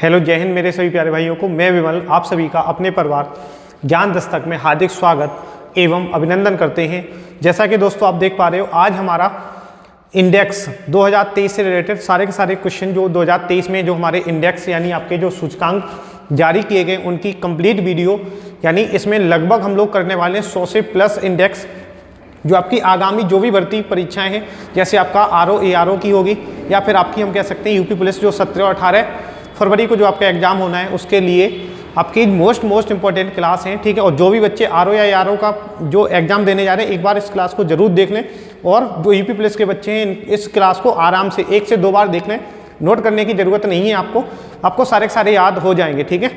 Hello, जय हिंद मेरे सभी प्यारे भाइयों को। मैं विमल आप सभी का अपने परिवार ज्ञान दस्तक में हार्दिक स्वागत एवं अभिनंदन करते हैं। जैसा कि दोस्तों आप देख पा रहे हो, आज हमारा इंडेक्स 2023 से रिलेटेड सारे के सारे क्वेश्चन जो 2023 में जो हमारे इंडेक्स यानी आपके जो सूचकांक जारी किए गए उनकी कंप्लीट वीडियो, यानी इसमें लगभग हम लोग करने वाले 100 से प्लस इंडेक्स जो आपकी आगामी जो भी भर्ती परीक्षाएं हैं, जैसे आपका RO ARO की होगी या फिर आपकी हम कह सकते हैं यूपी पुलिस जो 17 और 18 फरवरी को जो आपका एग्जाम होना है उसके लिए आपकी मोस्ट इंपॉर्टेंट क्लास है। ठीक है, और जो भी बच्चे RO या ARO का जो एग्जाम देने जा रहे हैं एक बार इस क्लास को जरूर देख लें, और जो यूपी पुलिस के बच्चे हैं इस क्लास को आराम से 1 से 2 बार देख लें। नोट करने की जरूरत नहीं है, आपको सारे के सारे याद हो जाएंगे। ठीक है,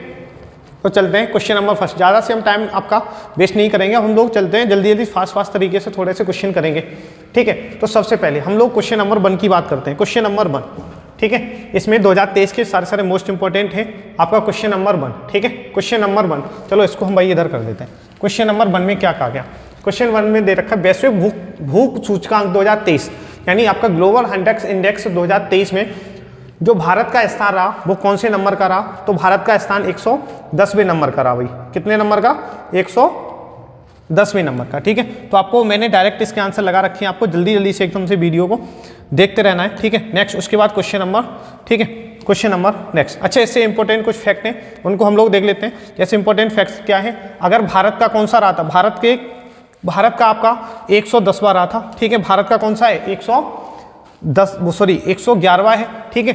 तो चलते हैं क्वेश्चन नंबर फर्स्ट। ज़्यादा से हम टाइम आपका वेस्ट नहीं करेंगे, हम लोग चलते हैं जल्दी फास्ट तरीके से थोड़े से क्वेश्चन करेंगे। ठीक है, तो सबसे पहले हम लोग क्वेश्चन नंबर 1 की बात करते हैं। क्वेश्चन नंबर 1, ठीक है, इसमें 2023 के सारे मोस्ट इंपॉर्टेंट हैं आपका क्वेश्चन नंबर 1। ठीक है, क्वेश्चन नंबर 1, चलो इसको हम भाई इधर कर देते हैं। क्वेश्चन नंबर 1 में क्या कहा गया? क्वेश्चन 1 में दे रखा है वैश्विक भूख सूचकांक 2023, यानी आपका ग्लोबल इंडेक्स 2023 में जो भारत का स्थान रहा वो कौन से नंबर का रहा? तो भारत का स्थान 110वें नंबर का रहा। भाई कितने नंबर का? 110वें नंबर का। ठीक है, तो आपको मैंने डायरेक्ट इसके आंसर लगा रखे हैं, आपको जल्दी से एकदम से वीडियो को देखते रहना है। ठीक है, नेक्स्ट उसके बाद क्वेश्चन नंबर, ठीक है, क्वेश्चन नंबर नेक्स्ट। अच्छा, इससे इंपॉर्टेंट कुछ फैक्ट हैं उनको हम लोग देख लेते हैं। जैसे इंपॉर्टेंट फैक्ट्स क्या है? अगर भारत का कौन सा रहा था? भारत का आपका 110वां रहा था। ठीक है, भारत का कौन सा है? 111वां है। ठीक है,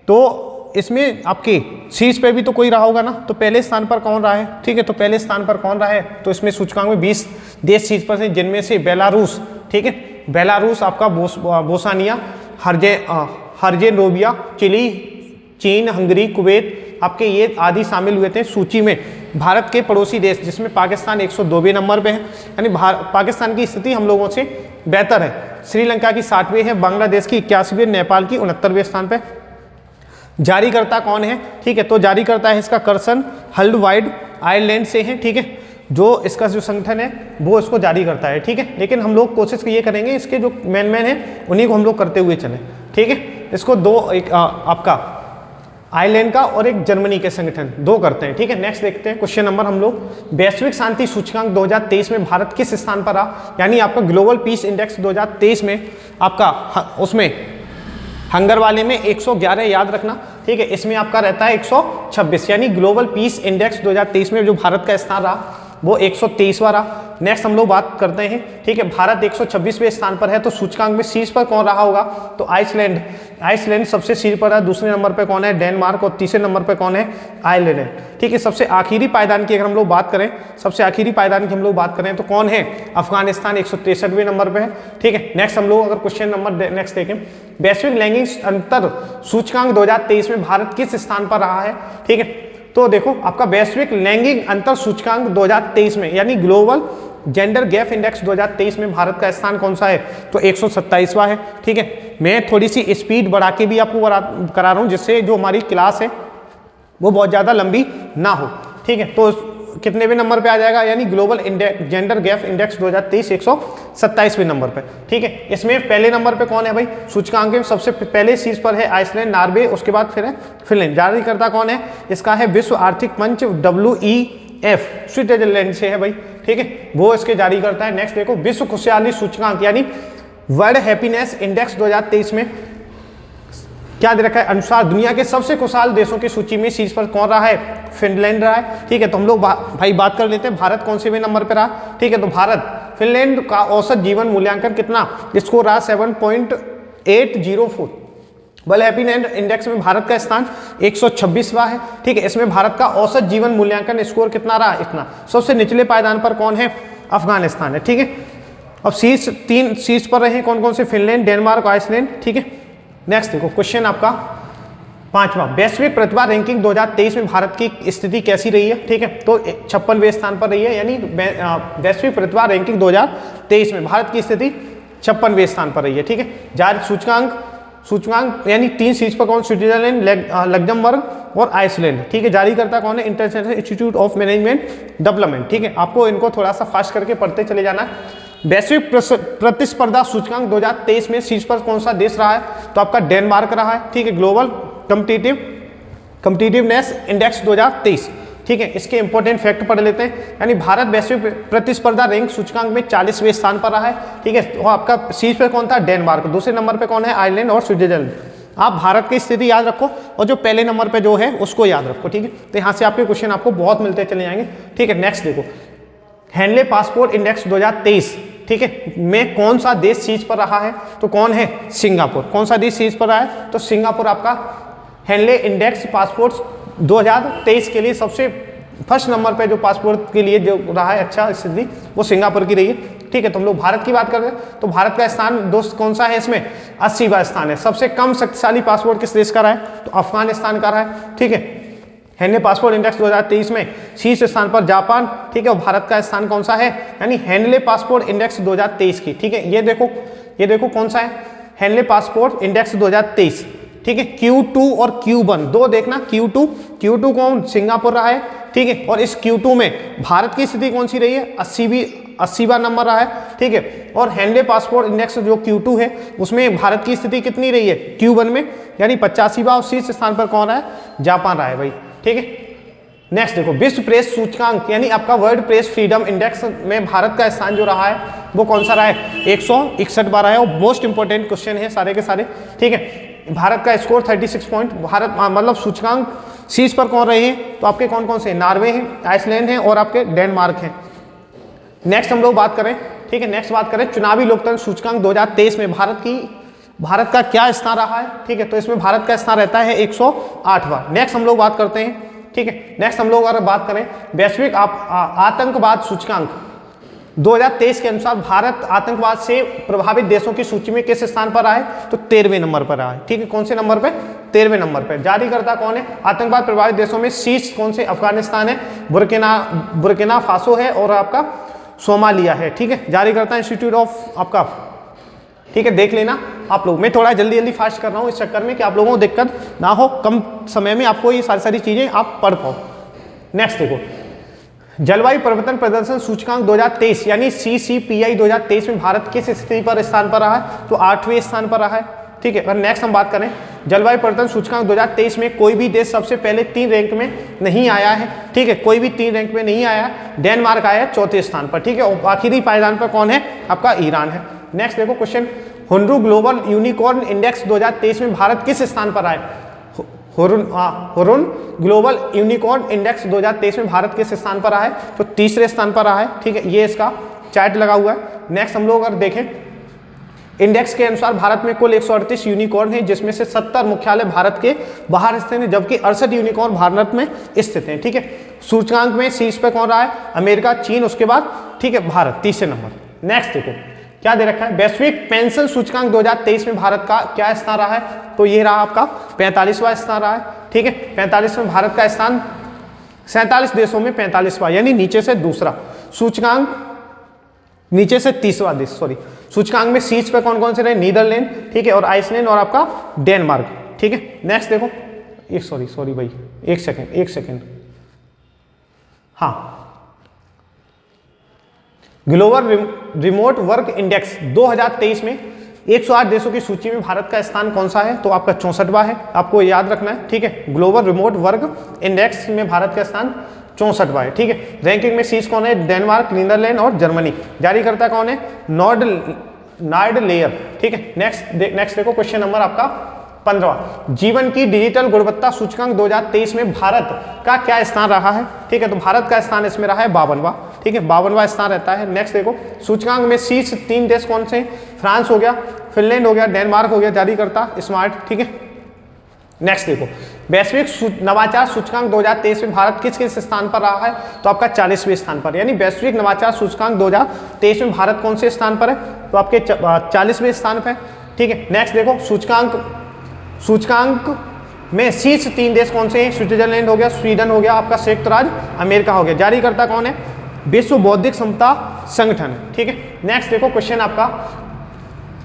तो इसमें आपके शीर्ष पे भी तो कोई रहा होगा ना, तो पहले स्थान पर कौन रहा है? ठीक है, तो पहले स्थान पर कौन रहा है? तो इसमें सूचकांक में 20 देश शीर्ष पर हैं, जिनमें से बेलारूस, ठीक है, बेलारूस आपका बोस्निया हर्जेगोविना, चिली, चीन, हंगरी, कुवैत आपके ये आदि शामिल हुए थे सूची में। भारत के पड़ोसी देश जिसमें पाकिस्तान 102वें नंबर पे है, यानी पाकिस्तान की स्थिति हम लोगों से बेहतर है। श्रीलंका की 60वें है, बांग्लादेश की 81वें, नेपाल की 69वें स्थान पे। जारीकर्ता कौन है? ठीक है, तो जारीकर्ता है इसका कर्सन हल्डवाइड आयरलैंड से है। ठीक है, जो इसका जो संगठन है वो इसको जारी करता है। ठीक है, लेकिन हम लोग कोशिश ये करेंगे इसके जो मेन है उन्हीं को हम लोग करते हुए चलें। ठीक है, इसको दो, एक आपका आयरलैंड का और एक जर्मनी के संगठन, दो करते हैं। ठीक है, नेक्स्ट देखते हैं क्वेश्चन नंबर हम लोग। वैश्विक शांति सूचकांक 2023 में भारत किस स्थान पर रहा? यानी आपका ग्लोबल पीस इंडेक्स 2023 में आपका उसमें हंगर वाले में 111 याद रखना। ठीक है, इसमें आपका रहता है 126, यानी ग्लोबल पीस इंडेक्स 2023 में जो भारत का स्थान रहा वो 123वां रहा। नेक्स्ट हम लोग बात करते हैं। ठीक है, भारत 126वें स्थान पर है, तो सूचकांक में शीर्ष पर कौन रहा होगा? तो आइसलैंड सबसे शीर्ष पर है। दूसरे नंबर पे कौन है? डेनमार्क, और तीसरे नंबर पे कौन है? आयरलैंड है। ठीक है, सबसे आखिरी पायदान की अगर हम लोग बात करें, तो कौन है? अफगानिस्तान 163वें नंबर पे है। ठीक है, नेक्स्ट हम लोग अगर क्वेश्चन नंबर नेक्स्ट देखें, वैश्विक लैंगिक अंतर सूचकांक 2023 में भारत किस स्थान पर रहा है? ठीक है, तो देखो आपका वैश्विक लैंगिक अंतर सूचकांक 2023 में, यानी ग्लोबल जेंडर गैप इंडेक्स 2023 में भारत का स्थान कौन सा है? तो 127वां है। ठीक है, मैं थोड़ी सी स्पीड बढ़ा के भी आपको करा रहा हूं, जिससे जो हमारी क्लास है वो बहुत ज़्यादा लंबी ना हो। ठीक है, तो कितने नंबर पे आ जाएगा? यानी ग्लोबल जेंडर गैप इंडेक्स 2023 127वें नंबर पे। ठीक है, इसमें पहले नंबर पे कौन है भाई? सूचकांक में सबसे पहले शीर्ष पर है आइसलैंड, नॉर्वे, उसके बाद फिर है फिनलैंड। जारीकर्ता कौन है? इसका है विश्व आर्थिक मंच WEF, स्विट्जरलैंड से है भाई। ठीक है, वो इसके जारी करता है। नेक्स्ट देखो, विश्व खुशहाली सूचकांक यानी वर्ल्ड हैप्पीनेस इंडेक्स 2023 में क्या दे रखा है? अनुसार दुनिया के सबसे खुशहाल देशों की सूची में शीर्ष पर कौन रहा है? फिनलैंड रहा है। ठीक है, तो हम लोग भाई बात कर लेते हैं भारत कौन से नंबर पर रहा। ठीक है, तो भारत फिनलैंड का औसत जीवन मूल्यांकन कितना स्कोर रहा? 7.804। वर्ल्ड हैप्पीनेस इंडेक्स में भारत का स्थान 126वां है। ठीक है, इसमें भारत का औसत जीवन मूल्यांकन स्कोर कितना रहा? इतना। सबसे निचले पायदान पर कौन है? अफगानिस्तान है। ठीक है, अब शीर्ष पर रहे कौन कौन से? Finland, Denmark, Iceland. ठीक है, नेक्स्ट देखो क्वेश्चन आपका 5वां, वैश्विक प्रतिभा रैंकिंग 2023 में भारत की स्थिति कैसी रही है? ठीक है, तो 56वें स्थान पर रही है, यानी वैश्विक प्रतिभा रैंकिंग 2023 में भारत की स्थिति 56वें स्थान पर रही है। ठीक है, जारी सूचकांक यानी 3 शीर्ष पर कौन? स्विट्जरलैंड, लग्जमबर्ग और आइसलैंड। ठीक है, जारी करता कौन है? International institute of management development. ठीक है, आपको इनको थोड़ा सा फास्ट करके पढ़ते चले जाना है। वैश्विक प्रतिस्पर्धा सूचकांक 2023 में शीर्ष पर कौन सा देश रहा है? तो आपका डेनमार्क रहा है। ठीक है, ग्लोबल कॉम्पिटिटिव कॉम्पिटिटिवनेस इंडेक्स 2023, ठीक है। इसके इंपॉर्टेंट फैक्ट पढ़ लेते हैं। यानी भारत वैश्विक प्रतिस्पर्धा रैंक सूचकांक में 40वें स्थान पर रहा है, ठीक है। तो आपका शीर्ष पे कौन था? डेनमार्क। दूसरे नंबर पे कौन है? आयरलैंड और स्विट्जरलैंड। आप भारत की स्थिति याद रखो और जो पहले नंबर पे जो है उसको याद रखो, ठीक है। तो यहाँ से आपके क्वेश्चन आपको बहुत मिलते चले जाएंगे, ठीक है। नेक्स्ट देखो, हेनले पासपोर्ट इंडेक्स 2023, ठीक है, में कौन सा देश शीर्ष पर रहा है? तो कौन है? सिंगापुर। कौन सा देश शीर्ष पर रहा है? तो सिंगापुर आपका हेनले इंडेक्स पासपोर्ट 2023 के लिए सबसे फर्स्ट नंबर पे जो पासपोर्ट के लिए जो रहा है अच्छा स्थिति, वो सिंगापुर की रही है, ठीक है। तो हम लोग भारत की बात कर रहे हैं, तो भारत का स्थान दोस्त कौन सा है इसमें? 80वां स्थान है। सबसे कम शक्तिशाली पासपोर्ट किस देश का रहा है? तो अफगानिस्तान का रहा है, ठीक है। हेनले पासपोर्ट इंडेक्स 2023 में शीर्ष स्थान पर जापान, ठीक है। और भारत का स्थान कौन सा है? यानी हेनले पासपोर्ट इंडेक्स 2023 की, ठीक है। ये देखो कौन सा है? हेनले पासपोर्ट इंडेक्स 2023, ठीक है। Q2 और Q1 दो देखना। Q2 कौन? सिंगापुर रहा है, ठीक है। और इस Q2 में भारत की स्थिति कौन सी रही है? 80वां नंबर रहा है, ठीक है। और हेनले पासपोर्ट इंडेक्स जो Q2 है उसमें भारत की स्थिति कितनी रही है? Q1 में, यानी 85वां। और शीर्ष स्थान पर कौन रहा है? जापान रहा है भाई, ठीक है। नेक्स्ट देखो, विश्व प्रेस सूचकांक यानी आपका वर्ल्ड प्रेस फ्रीडम इंडेक्स में भारत का स्थान जो रहा है वो कौन सा रहा है? 161 बार है। और मोस्ट इंपॉर्टेंट क्वेश्चन है सारे के सारे, ठीक है। भारत का स्कोर 36 पॉइंट। भारत मतलब सूचकांक शीर्ष पर कौन रहे हैं? तो आपके कौन कौन से? नॉर्वे हैं, आइसलैंड है और आपके डेनमार्क हैं। नेक्स्ट हम लोग बात करें, ठीक है, नेक्स्ट बात करें चुनावी लोकतंत्र सूचकांक 2023 में भारत का क्या स्थान रहा है, ठीक है। तो इसमें भारत का स्थान रहता है 108वां। नेक्स्ट हम लोग बात करते हैं, ठीक है। नेक्स्ट हम लोग अगर बात करें वैश्विक आतंकवाद सूचकांक 2023 के अनुसार भारत आतंकवाद से प्रभावित देशों की सूची में किस स्थान पर रहा है? तो 13वें नंबर पर रहा है, ठीक है। कौन से नंबर पे? 13वें नंबर पे। जारीकर्ता कौन है? आतंकवाद प्रभावित देशों में शीर्ष कौन से? अफगानिस्तान है, बुर्किना फासो है और आपका सोमालिया है, ठीक है। जारीकर्ता इंस्टीट्यूट ऑफ आपका, ठीक है, देख लेना आप लोग। मैं थोड़ा जल्दी फास्ट कर रहा हूँ इस चक्कर में कि आप लोगों को दिक्कत ना हो, कम समय में आपको ये सारी चीजें आप पढ़ पाओ। नेक्स्ट देखो, जलवायु परिवर्तन प्रदर्शन सूचकांक 2023 यानी CCPI 2023 में भारत किस स्थिति पर स्थान पर रहा है? तो 8वें स्थान पर रहा है, ठीक है। अगर नेक्स्ट हम बात करें जलवायु परिवर्तन सूचकांक 2023 में कोई भी देश सबसे पहले 3 रैंक में नहीं आया है, ठीक है। कोई भी 3 रैंक में नहीं आया। डेनमार्क आया है 4थे स्थान पर, ठीक है। और आखिरी पायदान पर कौन है? आपका ईरान है। नेक्स्ट देखो क्वेश्चन, हुनरू ग्लोबल यूनिकॉर्न इंडेक्स 2023 में भारत किस स्थान पर आए? हुरुन ग्लोबल यूनिकॉर्न इंडेक्स 2023 में भारत किस स्थान पर रहा है? तो 3रे स्थान पर रहा है, ठीक है। ये इसका चार्ट लगा हुआ है। नेक्स्ट हम लोग अगर देखें इंडेक्स के अनुसार भारत में कुल 138 यूनिकॉर्न है, जिसमें से 70 मुख्यालय भारत के बाहर स्थित हैं, जबकि 68 यूनिकॉर्न भारत में स्थित हैं, ठीक है। सूचकांक में शीर्ष पे कौन रहा है? अमेरिका, चीन, उसके बाद, ठीक है, भारत 3रे नंबर। नेक्स्ट देखो क्या दे रखा है, वैश्विक पेंशन सूचकांक 2023 में भारत का क्या स्थान रहा है? तो ये रहा आपका 45वां स्थान रहा है, ठीक है। 45 में भारत का स्थान 47 देशों में 45वां, यानी नीचे से दूसरा सूचकांक, नीचे से 30वां देश, सॉरी। सूचकांक में शीर्ष पे कौन कौन से रहे? नीदरलैंड, ठीक है, और आइसलैंड और आपका डेनमार्क, ठीक है। नेक्स्ट देखो, सॉरी भाई, एक सेकेंड, हाँ, ग्लोबल रिमोट वर्क इंडेक्स 2023 में 108 देशों की सूची में भारत का स्थान कौन सा है? तो आपका 64वां है, आपको याद रखना है, ठीक है। ग्लोबल रिमोट वर्क इंडेक्स में भारत का स्थान 64वां है, ठीक है। रैंकिंग में शीर्ष कौन है? डेनमार्क, नीदरलैंड और जर्मनी। जारीकर्ता कौन है? नॉर्ड लेयर, ठीक है। नेक्स्ट देखो क्वेश्चन नंबर आपका 15वां, जीवन की डिजिटल गुणवत्ता सूचकांक 2023 में भारत का क्या स्थान रहा है? ठीक है, तो भारत का स्थान इसमें रहा है 52वां, ठीक है, 52वां स्थान रहता है। नेक्स्ट देखो सूचकांक में शीर्ष 3 देश कौन से? फ्रांस हो गया, फिनलैंड हो गया, डेनमार्क हो गया, जारीकर्ता स्मार्ट, ठीक है। नेक्स्ट देखो वैश्विक नवाचार सूचकांक 2023 में भारत किस किस स्थान पर रहा है? तो आपका 40वें स्थान पर, यानी वैश्विक नवाचार सूचकांक 2023 में भारत कौन से स्थान पर है? तो आपके 40वें स्थान पर, ठीक है। नेक्स्ट देखो सूचकांक में शीर्ष 3 देश कौन से हैं? स्विट्जरलैंड हो गया, स्वीडन हो गया, आपका संयुक्त राज्य अमेरिका हो गया। जारीकर्ता कौन है? विश्व बौद्धिक समता संगठन, ठीक है। नेक्स्ट देखो क्वेश्चन आपका,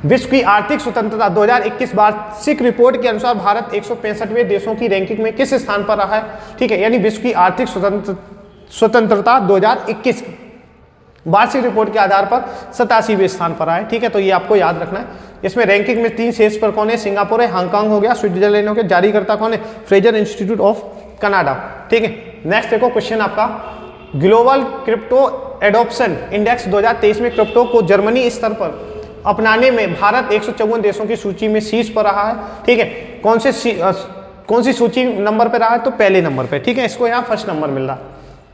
विश्व की आर्थिक स्वतंत्रता 2021 वार्षिक रिपोर्ट के अनुसार भारत 165वें देशों की रैंकिंग में किस स्थान पर रहा है? ठीक है, यानी विश्व की आर्थिक स्वतंत्रता 2021 वार्षिक रिपोर्ट के आधार पर 87वें स्थान पर आए, ठीक है। तो ये आपको याद रखना है। इसमें रैंकिंग में 3 शीर्ष पर कौन है? सिंगापुर है, हांगकांग हो गया, स्विट्जरलैंड हो गया, जारीकर्ता कौन है? Fraser institute of Canada. ठीक है, नेक्स्ट देखो क्वेश्चन आपका, ग्लोबल क्रिप्टो एडॉप्शन इंडेक्स 2023 में क्रिप्टो को जर्मनी स्तर पर अपनाने में भारत 154 देशों की सूची में शीर्ष पर रहा है। ठीक है, कौन सी सूची नंबर पे रहा है? तो पहले नंबर पे। ठीक है, इसको यहाँ फर्स्ट नंबर मिल रहा है।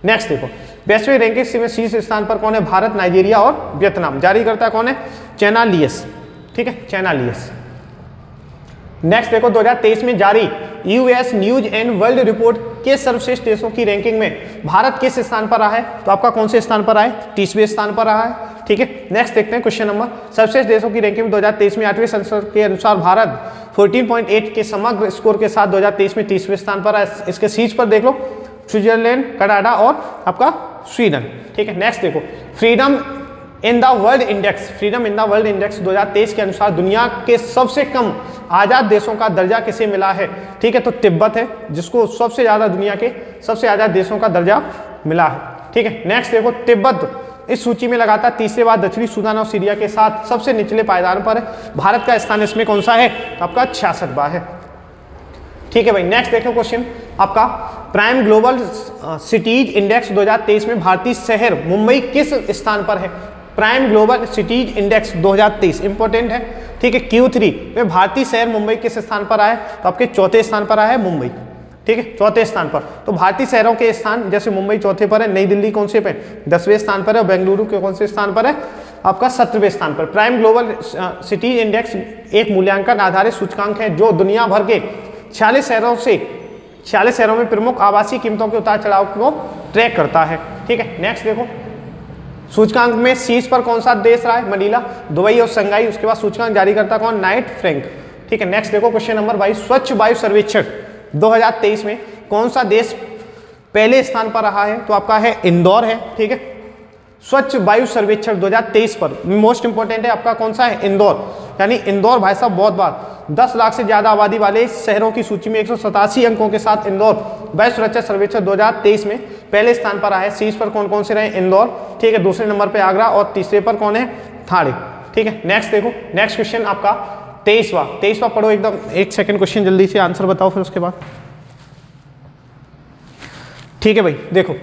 नेक्स्ट देखो, वैश्विक रैंकिंग में शीर्ष स्थान पर कौन है? भारत, नाइजीरिया और वियतनाम। जारी करता कौन है? चैनालियस। ठीक है, चैनालियस। नेक्स्ट देखो, 2023 में जारी US news and world report के सर्वश्रेष्ठ देशों की रैंकिंग में भारत किस स्थान पर रहा है? तो आपका कौन से स्थान पर रहा है? 30वें स्थान पर रहा है। ठीक है, नेक्स्ट देखते हैं क्वेश्चन नंबर, सर्वश्रेष्ठ देशों की रैंकिंग में 2023 में 8वें सेंसस के अनुसार भारत 14.8 के समग्र स्कोर के साथ 2023 में 30वें स्थान पर है। इसके शीर्ष पर देख लो स्विट्जरलैंड, कनाडा और आपका स्वीडन। ठीक है, नेक्स्ट देखो, freedom in the world index, freedom in the world index 2023 के अनुसार दुनिया के सबसे कम आज़ाद देशों का दर्जा किसे मिला है? ठीक है, तो तिब्बत है, जिसको सबसे ज़्यादा दुनिया के सबसे आज़ाद देशों का दर्जा मिला है। ठीक है, नेक्स्ट देखो, तिब्बत इस सूची में लगातार तीसरे बार दक्षिणी सूडान और सीरिया के साथ सबसे निचले पायदान पर है। भारत का स्थान इसमें कौन सा है? तो आपका 66वां है। ठीक है भाई, नेक्स्ट देखो क्वेश्चन आपका, प्राइम ग्लोबल सिटीज इंडेक्स 2023 में भारतीय शहर मुंबई किस स्थान पर है? Prime global cities index 2023 important है। ठीक है, Q3 में भारतीय शहर मुंबई किस स्थान पर आए? तो आपके चौथे स्थान पर आया है मुंबई। ठीक है, चौथे स्थान पर। तो भारतीय शहरों के स्थान जैसे मुंबई चौथे पर है, नई दिल्ली कौन से पे? 10वें स्थान पर है, और बेंगलुरु के कौन से स्थान पर है? आपका 17वें स्थान पर। प्राइम ग्लोबल सिटीज इंडेक्स एक मूल्यांकन आधारित सूचकांक है जो दुनिया भर के 46 शहरों में प्रमुख आवासीय कीमतों के उतार चढ़ाव को ट्रैक करता है। ठीक है, नेक्स्ट देखो, सूचकांक में शीर्ष पर कौन सा देश रहा है? मनीला, दुबई और संघाई। उसके बाद सूचकांक जारी करता कौन? Knight Frank. ठीक है, नेक्स्ट देखो क्वेश्चन नंबर 22, स्वच्छ वायु सर्वेक्षण 2023 में कौन सा देश पहले स्थान पर रहा है? तो आपका है इंदौर है। ठीक है, स्वच्छ वायु सर्वेक्षण 2023 पर मोस्ट इंपॉर्टेंट है आपका कौन सा है? इंदौर। यानी इंदौर भाई साहब बहुत बार 10 लाख से ज्यादा आबादी वाले शहरों की सूची में 187 अंकों के साथ इंदौर वायु सुरक्षा सर्वेक्षण 2023 में पहले स्थान पर आया है। शीर्ष पर कौन कौन से रहे? इंदौर। ठीक है, दूसरे नंबर पर आगरा और तीसरे पर कौन है? ठाणे। ठीक है, नेक्स्ट देखो, नेक्स्ट क्वेश्चन आपका 23वां पढ़ो एकदम, एक सेकंड क्वेश्चन जल्दी से आंसर बताओ फिर उसके बाद। ठीक है भाई, देखो,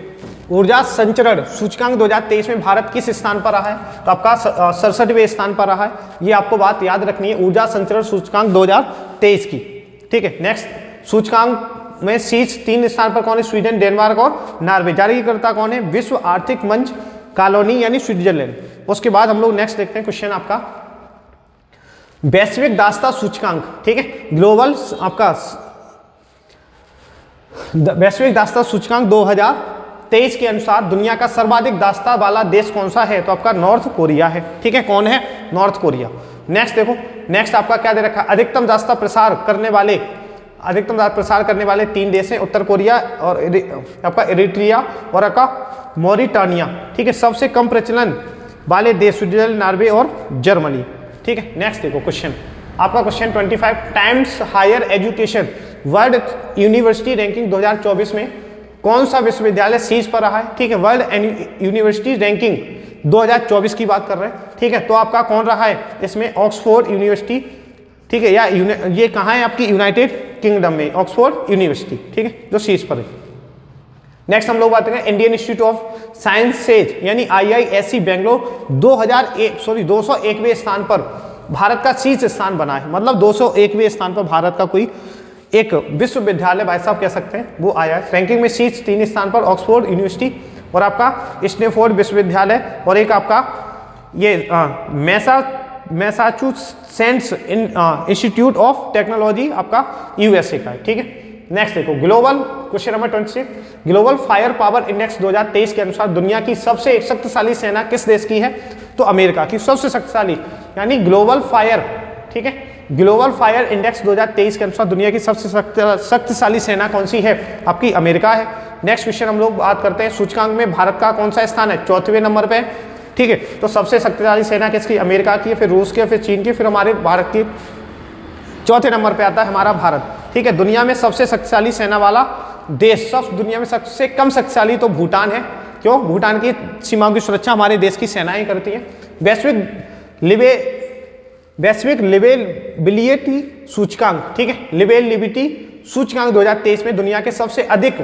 ऊर्जा संचरण सूचकांक 2023 में भारत किस स्थान पर रहा है? तो आपका 67वें स्थान पर रहा है। ये आपको बात याद रखनी है, ऊर्जा संचरण सूचकांक 2023 की। ठीक है, नेक्स्ट, सूचकांक में शीर्ष 3 स्थान पर कौन है? स्वीडन, डेनमार्क और नॉर्वे। जारीकर्ता कौन है? विश्व आर्थिक मंच कॉलोनी यानी स्विट्जरलैंड। उसके बाद हम लोग नेक्स्ट देखते हैं क्वेश्चन आपका, वैश्विक दासता सूचकांक। ठीक है, ग्लोबल आपका वैश्विक दासता सूचकांक 2023 के अनुसार दुनिया का सर्वाधिक दासता वाला देश कौन सा है? तो आपका नॉर्थ कोरिया है। ठीक है, कौन है? North Korea. नेक्स्ट देखो, नेक्स्ट आपका क्या दे रखा है? अधिकतम दासता प्रसार करने वाले 3 देश हैं, उत्तर कोरिया और आपका इरिट्रिया और आपका मॉरिटानिया। ठीक है, सबसे कम प्रचलन वाले देश स्विट्जरलैंड, नॉर्वे और जर्मनी। ठीक है, नेक्स्ट देखो क्वेश्चन आपका, question 25, Times Higher Education World University Ranking 2024 में कौन सा विश्वविद्यालय शीर्ष पर रहा है? ठीक है, वर्ल्ड यूनिवर्सिटी रैंकिंग 2024 की बात कर रहे हैं। ठीक है, तो आपका कौन रहा है इसमें? Oxford university. ठीक है, या ये कहाँ है? आपकी यूनाइटेड किंगडम में ऑक्सफोर्ड यूनिवर्सिटी। ठीक है, जो शीर्ष पर है। नेक्स्ट हम लोग बात करें इंडियन इंस्टीट्यूट ऑफ साइंसेज यानी IISc बेंगलोर 201वें स्थान पर भारत का शीर्ष स्थान बना है। मतलब 201वें स्थान पर भारत का कोई एक विश्वविद्यालय भाई साहब कह सकते हैं वो आया है। रैंकिंग में शीर्ष 3 स्थान पर ऑक्सफोर्ड यूनिवर्सिटी और आपका स्टैनफोर्ड विश्वविद्यालय और एक आपका ये मैसाचुसेट्स इंस्टीट्यूट ऑफ टेक्नोलॉजी आपका USA का है। ठीक है, नेक्स्ट देखो, global question number 26, global fire power index 2023 के अनुसार दुनिया की सबसे शक्तिशाली सेना किस देश की है? तो अमेरिका की सबसे शक्तिशाली, यानी ग्लोबल फायर। ठीक है, ग्लोबल फायर इंडेक्स 2023 के अनुसार दुनिया की सबसे शक्तिशाली सेना कौन सी है? आपकी अमेरिका है। नेक्स्ट क्वेश्चन हम लोग बात करते हैं, सूचकांक में भारत का कौन सा स्थान है? 4वें नंबर पे। ठीक है, तो सबसे शक्तिशाली सेना किसकी? अमेरिका की, फिर रूस की, फिर चीन की, फिर हमारे भारत की। 4थे नंबर पे आता है हमारा भारत। ठीक है, दुनिया में सबसे शक्तिशाली सेना वाला देश, सब दुनिया में सबसे कम शक्तिशाली तो भूटान है। क्यों? भूटान की सीमाओं की सुरक्षा हमारे देश की सेनाएं करती हैं। वैश्विक वैश्विक लिवेबिलिटी सूचकांक, ठीक है, लिवेबिलिटी सूचकांक 2023 में दुनिया के सबसे अधिक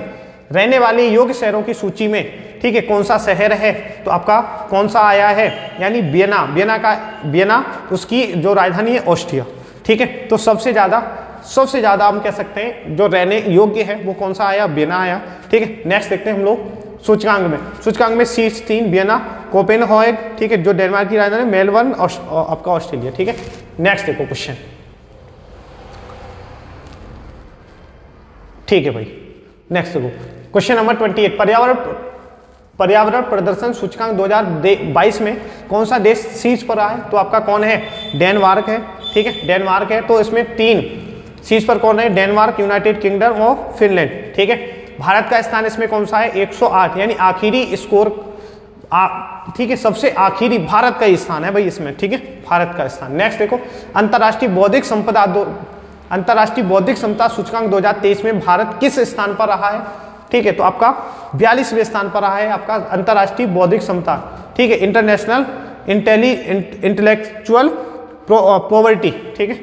रहने वाले योग्य शहरों की सूची में, ठीक है, कौन सा शहर है? तो आपका कौन सा आया है? यानी वियना उसकी जो राजधानी है ऑस्ट्रिया, ठीक है। तो सबसे ज़्यादा हम कह सकते हैं जो रहने योग्य है वो कौन सा आया? वियना आया, ठीक है। नेक्स्ट देखते हैं हम लोग सूचकांक में शीर्ष 3 वियना, कोपेनहेगन, ठीक है, जो डेनमार्क की राजधानी, मेलबर्न आपका ऑस्ट्रेलिया, ठीक है। नेक्स्ट देखो क्वेश्चन, ठीक है भाई। नेक्स्ट देखो क्वेश्चन नंबर 28, पर्यावरण प्रदर्शन सूचकांक 2022 में कौन सा देश शीर्ष पर रहा है? तो आपका कौन है? डेनमार्क है, ठीक है, डेनमार्क है। तो इसमें 3 शीर्ष पर कौन है? डेनमार्क, यूनाइटेड किंगडम और फिनलैंड, ठीक है। भारत का स्थान इसमें कौन सा है? 108, यानी आखिरी स्कोर, ठीक है, सबसे आखिरी भारत का ही स्थान है भाई इसमें, ठीक है, भारत का स्थान। नेक्स्ट देखो अंतर्राष्ट्रीय बौद्धिक संपदा सूचकांक 2023 में भारत किस स्थान पर रहा है? ठीक है, तो आपका 42वें स्थान पर रहा है आपका अंतर्राष्ट्रीय बौद्धिक क्षमता, ठीक है, इंटरनेशनल इंटेलेक्चुअल पॉवर्टी, ठीक है।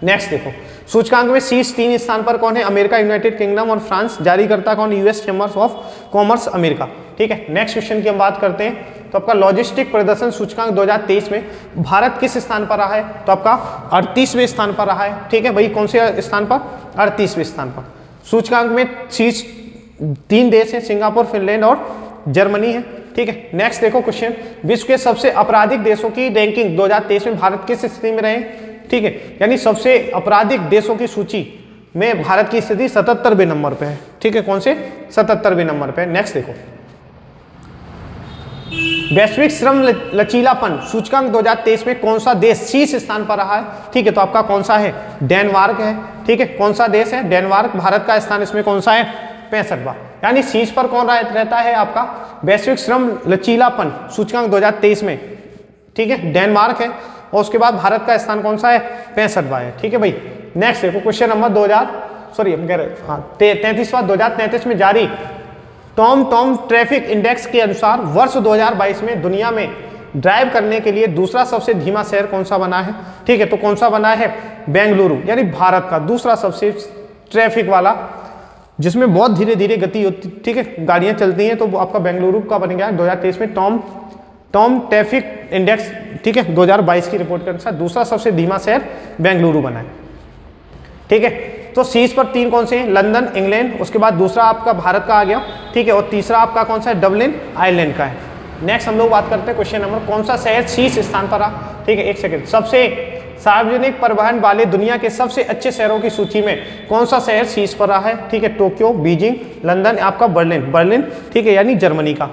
नेक्स्ट देखो सूचकांक में शीर्ष 3 स्थान पर कौन है? अमेरिका, यूनाइटेड किंगडम और फ्रांस। जारीकर्ता कौन? US chambers of commerce America, ठीक है। नेक्स्ट क्वेश्चन की हम बात करते हैं, तो आपका लॉजिस्टिक प्रदर्शन सूचकांक 2023 में भारत किस स्थान पर रहा है? तो आपका 38वें स्थान पर रहा है, ठीक है भाई। कौन से स्थान पर? 38वें स्थान पर। सूचकांक में शीर्ष 3 देश हैं, सिंगापुर, फिनलैंड और जर्मनी है, ठीक है। नेक्स्ट देखो क्वेश्चन, विश्व के सबसे आपराधिक देशों की रैंकिंग 2023 में भारत किस स्थिति में रहे? ठीक है, यानी सबसे आपराधिक देशों की सूची में भारत की स्थिति 77वें नंबर पे है, ठीक है। कौन से? 77वें नंबर पे। नेक्स्ट देखो वैश्विक श्रम लचीलापन सूचकांक 2023 में कौन सा देश शीर्ष स्थान पर रहा है? ठीक है, तो आपका कौन सा है? डेनमार्क है, ठीक है। कौन सा देश है? डेनमार्क। भारत का स्थान इसमें कौन सा है? 65वां। यानी शीर्ष पर कौन रहता है आपका? वैश्विक श्रम लचीलापन सूचकांक 2023 में, ठीक है, डेनमार्क है। और उसके बाद भारत का स्थान कौन सा है? 65वां है, ठीक है भाई। नेक्स्ट देखो क्वेश्चन नंबर 2033 में जारी टॉम ट्रैफिक इंडेक्स के अनुसार वर्ष 2022 में दुनिया में ड्राइव करने के लिए दूसरा सबसे धीमा शहर कौन सा बना है? ठीक है, तो कौन सा बना है? बेंगलुरु, यानी भारत का दूसरा सबसे ट्रैफिक वाला, जिसमें बहुत धीरे धीरे गति होती, ठीक है, गाड़ियां चलती हैं, तो वो आपका बेंगलुरु का बन गया 2023 में टॉम ट्रैफिक इंडेक्स, ठीक है, 2022 की रिपोर्ट के अनुसार दूसरा सबसे धीमा शहर बेंगलुरु बना है, ठीक है। तो शीर्ष पर 3 कौन से हैं? लंदन, इंग्लैंड, उसके बाद दूसरा आपका भारत का आ गया, ठीक है, और तीसरा आपका कौन सा है? डबलिन, आयरलैंड का है। नेक्स्ट हम लोग बात करते हैं क्वेश्चन नंबर, कौन सा शहर शीर्ष स्थान पर रहा? ठीक है, एक सेकंड। सबसे सार्वजनिक परिवहन वाले दुनिया के सबसे अच्छे शहरों की सूची में कौन सा शहर शीर्ष पर रहा है? ठीक है, टोक्यो, बीजिंग, लंदन, आपका बर्लिन, ठीक है, यानी जर्मनी का।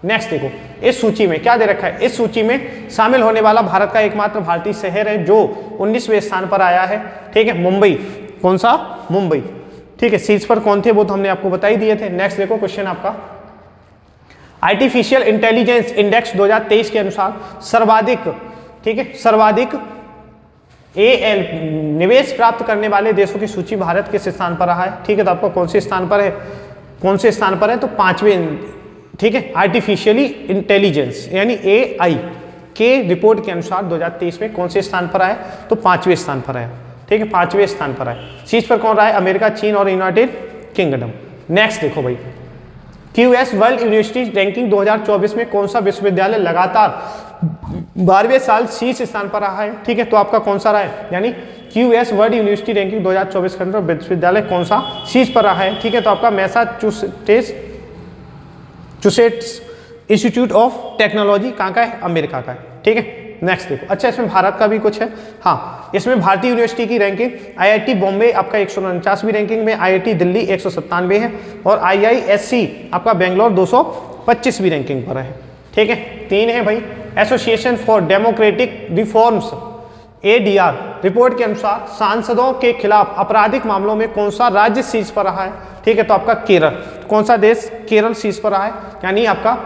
नेक्स्ट देखो इस सूची में क्या दे रखा है? इस सूची में शामिल होने वाला भारत का एकमात्र भारतीय शहर है जो 19वें स्थान पर आया है, ठीक है, मुंबई। कौन सा? मुंबई, ठीक है। शीर्ष पर कौन थे वो तो हमने आपको बता ही दिए थे। नेक्स्ट देखो क्वेश्चन आपका, आर्टिफिशियल इंटेलिजेंस इंडेक्स 2023 के अनुसार सर्वाधिक, ठीक है, सर्वाधिक AL निवेश प्राप्त करने वाले देशों की सूची भारत किस स्थान पर रहा है? ठीक है, तो आपका कौन से स्थान पर है? कौन से स्थान पर है? तो 5वें, ठीक है। आर्टिफिशियली इंटेलिजेंस यानी AI के रिपोर्ट के अनुसार 2023 में कौन से स्थान पर आए? तो 5वें स्थान पर आया, ठीक है, 5वें स्थान पर आए। शीर्ष पर कौन रहा है? अमेरिका, चीन और यूनाइटेड किंगडम। नेक्स्ट देखो भाई, QS वर्ल्ड यूनिवर्सिटी रैंकिंग 2024 में कौन सा विश्वविद्यालय लगातार 12वें साल शीर्ष स्थान पर रहा है? ठीक है, तो आपका कौन सा रहा है? यानी QS वर्ल्ड यूनिवर्सिटी रैंकिंग 2024 के अंदर विश्वविद्यालय कौन सा शीर्ष पर रहा है? ठीक है, तो आपका मैसाचुसेट्स इंस्टीट्यूट ऑफ टेक्नोलॉजी कहाँ का है? अमेरिका का है, ठीक है। नेक्स्ट देखो, अच्छा इसमें भारत का भी कुछ है, हाँ, इसमें भारतीय यूनिवर्सिटी की रैंकिंग IIT बॉम्बे आपका 149वीं रैंकिंग में, IIT दिल्ली 197 है और IISc आपका बेंगलोर 225वीं रैंकिंग पर है, ठीक है। 3 है भाई, association for democratic reforms ADR report के अनुसार सांसदों के खिलाफ आपराधिक मामलों में कौन सा राज्य शीर्ष पर रहा है? ठीक है, तो आपका केरल। कौन सा देश? केरल शीर्ष पर रहा है, यानी आपका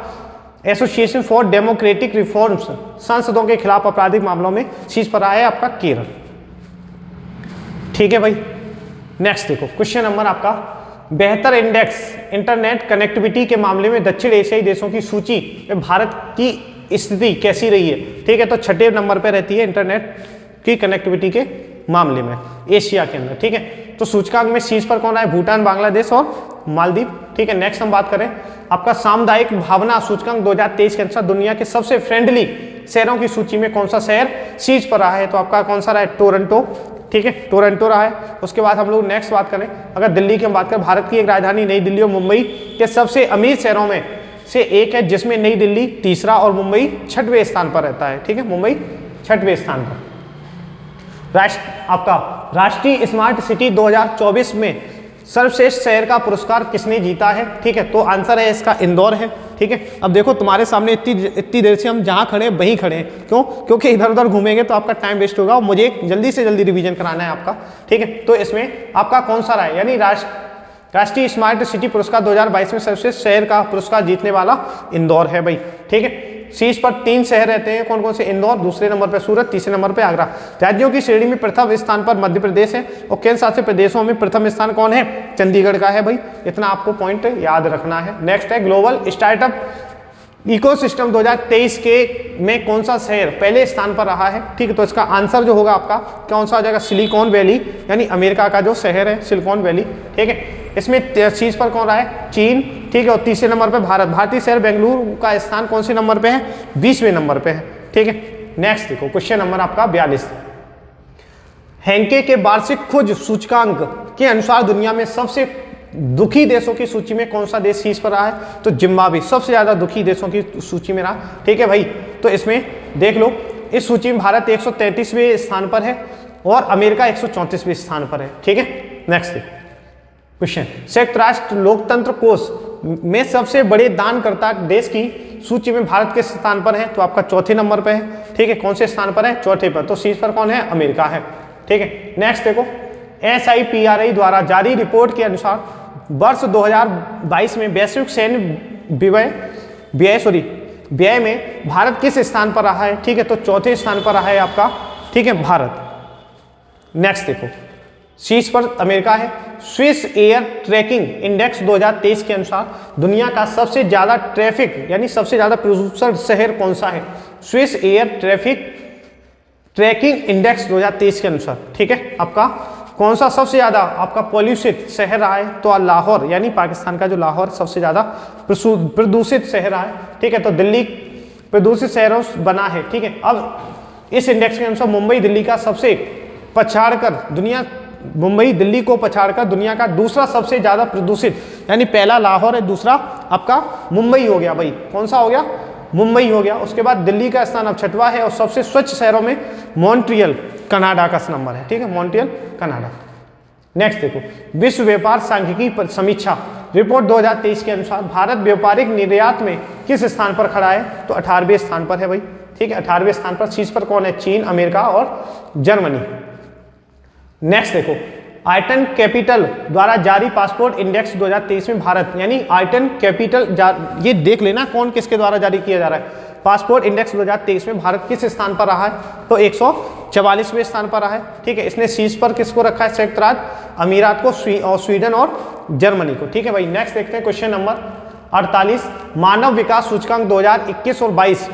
एसोसिएशन फॉर डेमोक्रेटिक रिफॉर्म्स सांसदों के खिलाफ आपराधिक मामलों में शीर्ष पर आया है आपका केरल, ठीक है भाई। नेक्स्ट देखो क्वेश्चन नंबर आपका, बेहतर इंडेक्स इंटरनेट कनेक्टिविटी के मामले में दक्षिण एशियाई देशों की सूची में भारत की स्थिति कैसी रही है, ठीक है, तो छठे नंबर पर रहती है इंटरनेट की कनेक्टिविटी के मामले में एशिया के अंदर, ठीक है। तो सूचकांक में शीर्ष पर कौन रहा है, भूटान, बांग्लादेश और मालदीव, ठीक है। नेक्स्ट हम बात करें आपका सामुदायिक भावना सूचकांक 2023 के अनुसार दुनिया के सबसे फ्रेंडली शहरों की सूची में कौन सा शहर शीर्ष पर रहा है, तो आपका कौन सा रहा है, टोरंटो, ठीक है, टोरंटो रहा है। उसके बाद हम लोग नेक्स्ट बात करें, अगर दिल्ली की हम बात करें, भारत की एक राजधानी नई दिल्ली और मुंबई के सबसे अमीर शहरों में से एक है, जिसमें नई दिल्ली तीसरा और मुंबई छठवें स्थान पर रहता है, ठीक है, मुंबई छठवें स्थान पर। आपका राष्ट्रीय स्मार्ट सिटी 2024 में सर्वश्रेष्ठ शहर का पुरस्कार किसने जीता है, ठीक है, तो आंसर है इसका इंदौर है, ठीक है। अब देखो तुम्हारे सामने इतनी देर से हम जहां खड़े हैं वहीं खड़े हैं, क्यों, क्योंकि इधर उधर घूमेंगे तो आपका टाइम वेस्ट होगा और मुझे जल्दी से जल्दी रिवीजन कराना है आपका, ठीक है। तो इसमें आपका कौन सा रहा है, यानी राष्ट्रीय स्मार्ट सिटी पुरस्कार 2022 में सर्वश्रेष्ठ शहर का पुरस्कार जीतने वाला इंदौर है भाई, ठीक है। शीर्ष पर 3 शहर रहते हैं, कौन कौन से, इंदौर, दूसरे नंबर पर सूरत, तीसरे नंबर पर आगरा। राज्यों की श्रेणी में प्रथम स्थान पर मध्य प्रदेश है और केंद्र शासित प्रदेशों में प्रथम स्थान कौन है, चंडीगढ़ का है भाई, इतना आपको पॉइंट याद रखना है। नेक्स्ट है ग्लोबल स्टार्टअप इकोसिस्टम 2023 के में कौन सा शहर पहले स्थान पर रहा है, ठीक है, तो इसका आंसर जो होगा आपका कौन सा हो जाएगा, सिलिकॉन वैली, यानी अमेरिका का जो शहर है सिलिकॉन वैली, ठीक है। इसमें शीर्ष पर कौन रहा है, चीन, ठीक है, और तीसरे नंबर पर भारत। भारतीय शहर बेंगलुरु का स्थान कौन से नंबर पे है, 20वें नंबर पे है, ठीक है। नेक्स्ट देखो क्वेश्चन नंबर आपका 42, हेंके के वार्षिक खोज सूचकांक के अनुसार दुनिया में सबसे दुखी देशों की सूची में कौन सा देश शीर्ष पर रहा है, तो जिम्बाब्वे सबसे ज्यादा दुखी देशों की सूची में रहा, ठीक है भाई। तो इसमें देख लो, इस सूची में भारत 133वें स्थान पर है और अमेरिका 134वें स्थान पर है, ठीक है। नेक्स्ट क्वेश्चन, संयुक्त राष्ट्र लोकतंत्र कोष में सबसे बड़े दानकर्ता देश की सूची में भारत किस स्थान पर है, तो आपका चौथे नंबर पर है, ठीक है, कौन से स्थान पर है, चौथे पर, तो शीर्ष पर कौन है, अमेरिका है, ठीक है। नेक्स्ट देखो, SIPRI द्वारा जारी रिपोर्ट के अनुसार वर्ष 2022 में वैश्विक सैन्य व्यय में भारत किस स्थान पर रहा है, ठीक है, तो चौथे स्थान पर रहा है आपका, ठीक है, भारत। नेक्स्ट देखो, शीर्ष पर अमेरिका है। स्विस एयर ट्रैकिंग इंडेक्स 2023 के अनुसार दुनिया का सबसे ज्यादा ट्रैफिक यानी सबसे ज्यादा प्रदूषण शहर कौन सा है, स्विस एयर ट्रैकिंग इंडेक्स 2023 के अनुसार, ठीक है, आपका कौन सा सबसे ज्यादा आपका पॉल्यूशित शहर रहा है, तो लाहौर, यानी पाकिस्तान का जो लाहौर सबसे ज्यादा प्रदूषित शहर रहा है, ठीक है। तो दिल्ली प्रदूषित शहरों बना है, ठीक है। अब इस इंडेक्स के अनुसार मुंबई दिल्ली का सबसे मुंबई दिल्ली को पछाड़कर दुनिया का दूसरा सबसे ज्यादा प्रदूषित, यानी पहला लाहौर है, दूसरा आपका मुंबई हो गया भाई, कौन सा हो गया, मुंबई हो गया। उसके बाद दिल्ली का स्थान अब छठवां है और सबसे स्वच्छ शहरों में मॉन्ट्रियल कनाडा का नंबर है, ठीक है, मॉन्ट्रियल कनाडा। नेक्स्ट देखो, विश्व व्यापार सांख्यिकी समीक्षा रिपोर्ट 2023 के अनुसार भारत व्यापारिक निर्यात में किस स्थान पर खड़ा है, तो 18वें स्थान पर है भाई, ठीक है, 18वें स्थान पर। शीर्ष पर कौन है, चीन, अमेरिका और जर्मनी। नेक्स्ट देखो, आइटन कैपिटल द्वारा जारी पासपोर्ट इंडेक्स 2023 में भारत, यानी आइटन कैपिटल, ये देख लेना कौन किसके द्वारा जारी किया जा रहा है। पासपोर्ट इंडेक्स 2023 में भारत किस स्थान पर रहा है, तो 144वें स्थान पर रहा है, ठीक है। इसने शीर्ष पर किसको रखा है, संयुक्त राज्य अमीरात को, स्वीडन और जर्मनी को, ठीक है भाई। नेक्स्ट देखते हैं क्वेश्चन नंबर 48, मानव विकास सूचकांक 2021 और 22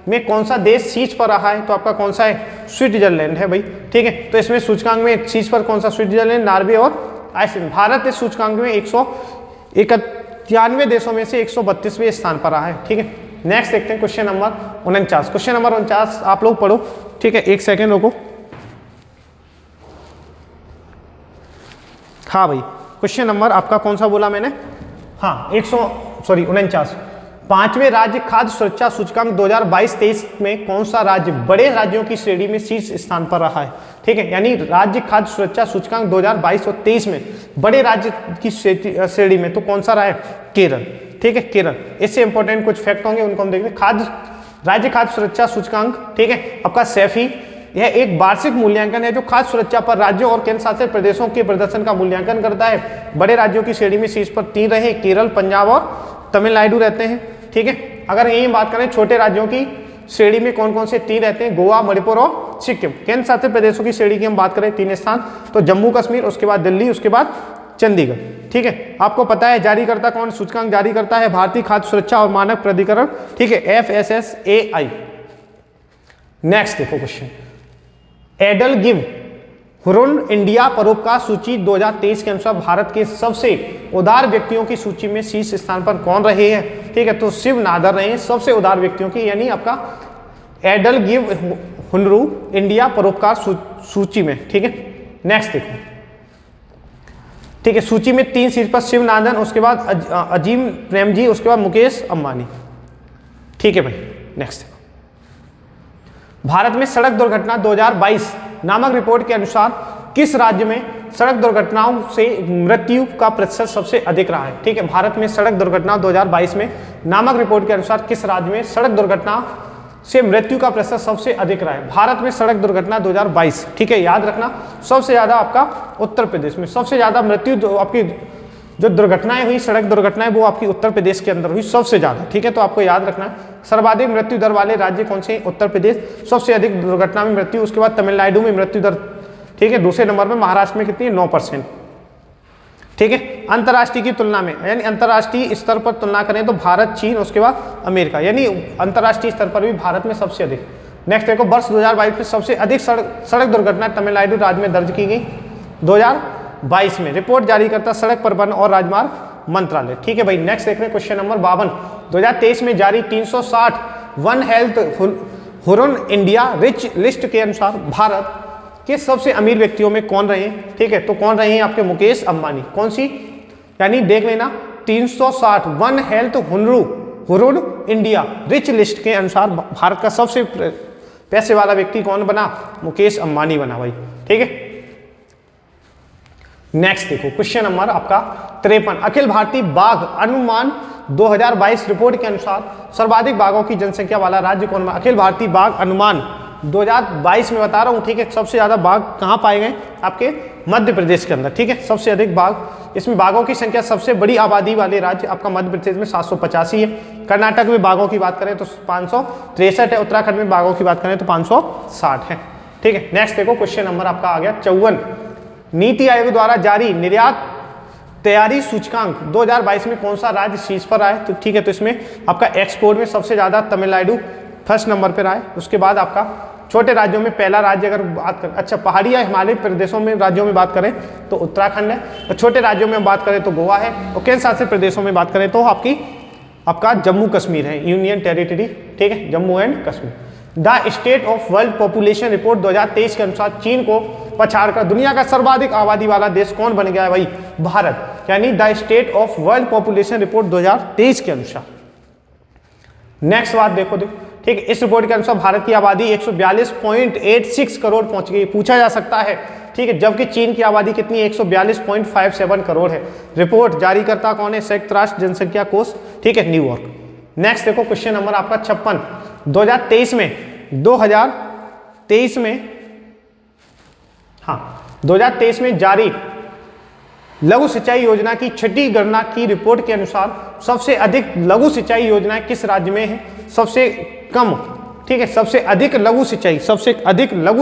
में कौन सा देश शीर्ष पर रहा है, तो आपका कौन सा है, स्विट्जरलैंड है भाई, ठीक है। तो इसमें सूचकांक में शीर्ष पर कौन सा, स्विट्जरलैंड, नॉर्वे और आइसलैंड। भारत इस सूचकांक में 191 देशों में से 132वें स्थान पर रहा है, ठीक है। नेक्स्ट देखते हैं क्वेश्चन नंबर 49। क्वेश्चन नंबर 49 आप लोग पढ़ो, ठीक है, एक सेकेंड रुको। हाँ भाई, क्वेश्चन नंबर आपका कौन सा बोला मैंने, हाँ 49। पांचवें राज्य खाद्य सुरक्षा सूचकांक 2022-23 में कौन सा राज्य बड़े राज्यों की श्रेणी में शीर्ष स्थान पर रहा है, ठीक है, यानी राज्य खाद्य सुरक्षा सूचकांक 2022 और 23 में बड़े राज्य की श्रेणी में तो कौन सा रहा है, केरल, ठीक है, केरल। इससे इंपॉर्टेंट कुछ फैक्ट होंगे उनको हम देखते हैं। राज्य खाद्य सुरक्षा सूचकांक, ठीक है, आपका सैफी, यह एक वार्षिक मूल्यांकन है जो खाद्य सुरक्षा पर राज्यों और केंद्र शासित प्रदेशों के प्रदर्शन का मूल्यांकन करता है। बड़े राज्यों की श्रेणी में शीर्ष पर 3 रहे, केरल, पंजाब और तमिलनाडु रहते हैं, ठीक है। अगर यही बात करें छोटे राज्यों की श्रेणी में कौन कौन से 3 रहते हैं, गोवा, मणिपुर और सिक्किम। केंद्र शासित प्रदेशों की श्रेणी की हम बात करें 3 स्थान, तो जम्मू कश्मीर, उसके बाद दिल्ली, उसके बाद चंडीगढ़। ठीक है, आपको पता है जारीकर्ता कौन, सूचकांक जारी करता है भारतीय खाद्य सुरक्षा और मानक प्राधिकरण, ठीक है, FSSAI। नेक्स्ट देखो क्वेश्चन, एडल गिव हुरुन इंडिया परोपकार सूची 2023 के अनुसार भारत के सबसे उदार व्यक्तियों की सूची में शीर्ष स्थान पर कौन रहे हैं, ठीक है, तो शिव नादर रहे हैं सबसे उदार व्यक्तियों की, यानी आपका एडल गिव हुनरू इंडिया परोपकार सूची में, ठीक है। नेक्स्ट देखो, ठीक है, सूची में 3 शीर्ष पर शिव नादन, उसके बाद अजीम प्रेमजी, उसके बाद मुकेश अंबानी, ठीक है भाई। नेक्स्ट देखो, भारत में सड़क दुर्घटना 2022 नामक रिपोर्ट के अनुसार किस राज्य में सड़क दुर्घटनाओं से मृत्यु का प्रतिशत सबसे अधिक रहा है, ठीक है। भारत में सड़क दुर्घटना 2022 में नामक रिपोर्ट के अनुसार किस राज्य में सड़क दुर्घटना से मृत्यु का प्रतिशत सबसे अधिक रहा है। भारत में सड़क दुर्घटना 2022, ठीक है, याद रखना सबसे ज्यादा आपका उत्तर प्रदेश में, सबसे ज्यादा मृत्यु आपकी जो दुर्घटनाएं हुई, सड़क दुर्घटनाएं, वो आपकी उत्तर प्रदेश के अंदर हुई सबसे ज्यादा, ठीक है, तो आपको याद रखना है। सर्वाधिक मृत्यु दर वाले राज्य कौन से, उत्तर प्रदेश, सबसे अधिक दुर्घटना में मृत्यु, उसके बाद तमिलनाडु में मृत्यु दर, ठीक है, दूसरे नंबर में महाराष्ट्र में कितनी है, 9%, ठीक है। अंतर्राष्ट्रीय की तुलना में, यानी अंतर्राष्ट्रीय स्तर पर तुलना करें तो भारत, चीन, उसके बाद अमेरिका, यानी अंतर्राष्ट्रीय स्तर पर भी भारत में सबसे अधिक। नेक्स्ट देखो, वर्ष 2022 में सबसे अधिक सड़क दुर्घटना तमिलनाडु राज्य में दर्ज की गई 2022 में, रिपोर्ट जारी करता सड़क परिवहन और राजमार्ग मंत्रालय, ठीक है भाई। नेक्स्ट देख रहे हैं क्वेश्चन नंबर 52, 2023 में जारी 360 one health Hurun India rich list के अनुसार भारत के सबसे अमीर व्यक्तियों में कौन रहे, ठीक है, तो कौन रहे हैं आपके मुकेश अंबानी, कौन सी, यानी देख लेना 360 one health Hurun India rich list के अनुसार भारत का सबसे पैसे वाला व्यक्ति कौन बना, मुकेश अंबानी बना भाई, ठीक है। नेक्स्ट देखो क्वेश्चन नंबर आपका 53, अखिल भारतीय बाघ अनुमान 2022 रिपोर्ट के अनुसार सर्वाधिक बाघों की जनसंख्या वाला राज्य कौन बना। अखिल भारतीय बाघ अनुमान 2022 में बता रहा हूं, ठीक है, सबसे ज्यादा बाघ कहां पाए गए, आपके मध्य प्रदेश के अंदर, ठीक है, सबसे अधिक बाघ, इसमें बाघों की संख्या सबसे बड़ी आबादी वाले राज्य आपका मध्य प्रदेश में 785 है, कर्नाटक में बाघों की बात करें तो 563 है, उत्तराखंड में बाघों की बात करें तो 560 है, ठीक है। नेक्स्ट देखो क्वेश्चन नंबर आपका आ गया 54, नीति आयोग द्वारा जारी निर्यात तैयारी सूचकांक 2022 में कौन सा राज्य शीर्ष पर आए, तो ठीक है, तो इसमें आपका एक्सपोर्ट में सबसे ज्यादा तमिलनाडु फर्स्ट नंबर पर आए, उसके बाद आपका छोटे राज्यों में पहला राज्य अगर बात करें, अच्छा पहाड़ी या हिमालय प्रदेशों में राज्यों में बात करें तो उत्तराखंड है, और छोटे राज्यों में बात करें तो गोवा है, और केंद्र शासित प्रदेशों में बात करें तो आपका जम्मू कश्मीर है, यूनियन टेरिटरी, ठीक है, Jammu and Kashmir. The state of world population report 2023 के अनुसार चीन को पछाड़कर दुनिया का सर्वाधिक आबादी वाला देश कौन बन गया है भाई, भारत, यानी the state of world population report 2023 के अनुसार। नेक्स्ट बात देखो, ठीक है, इस रिपोर्ट के अनुसार भारत की आबादी 142.86 करोड़ पहुंच गई, पूछा जा सकता है, ठीक है, जबकि चीन की आबादी कितनी है, 142.57 करोड़ है। रिपोर्ट जारी करता कौन है, संयुक्त राष्ट्र जनसंख्या कोष, ठीक है, न्यूयॉर्क। नेक्स्ट देखो क्वेश्चन नंबर आपका 56, 2023 में जारी लघु सिंचाई योजना की छठी गणना की रिपोर्ट के अनुसार सबसे अधिक लघु सिंचाई योजनाएं किस राज्य में है, सबसे कम, ठीक है, सबसे अधिक लघु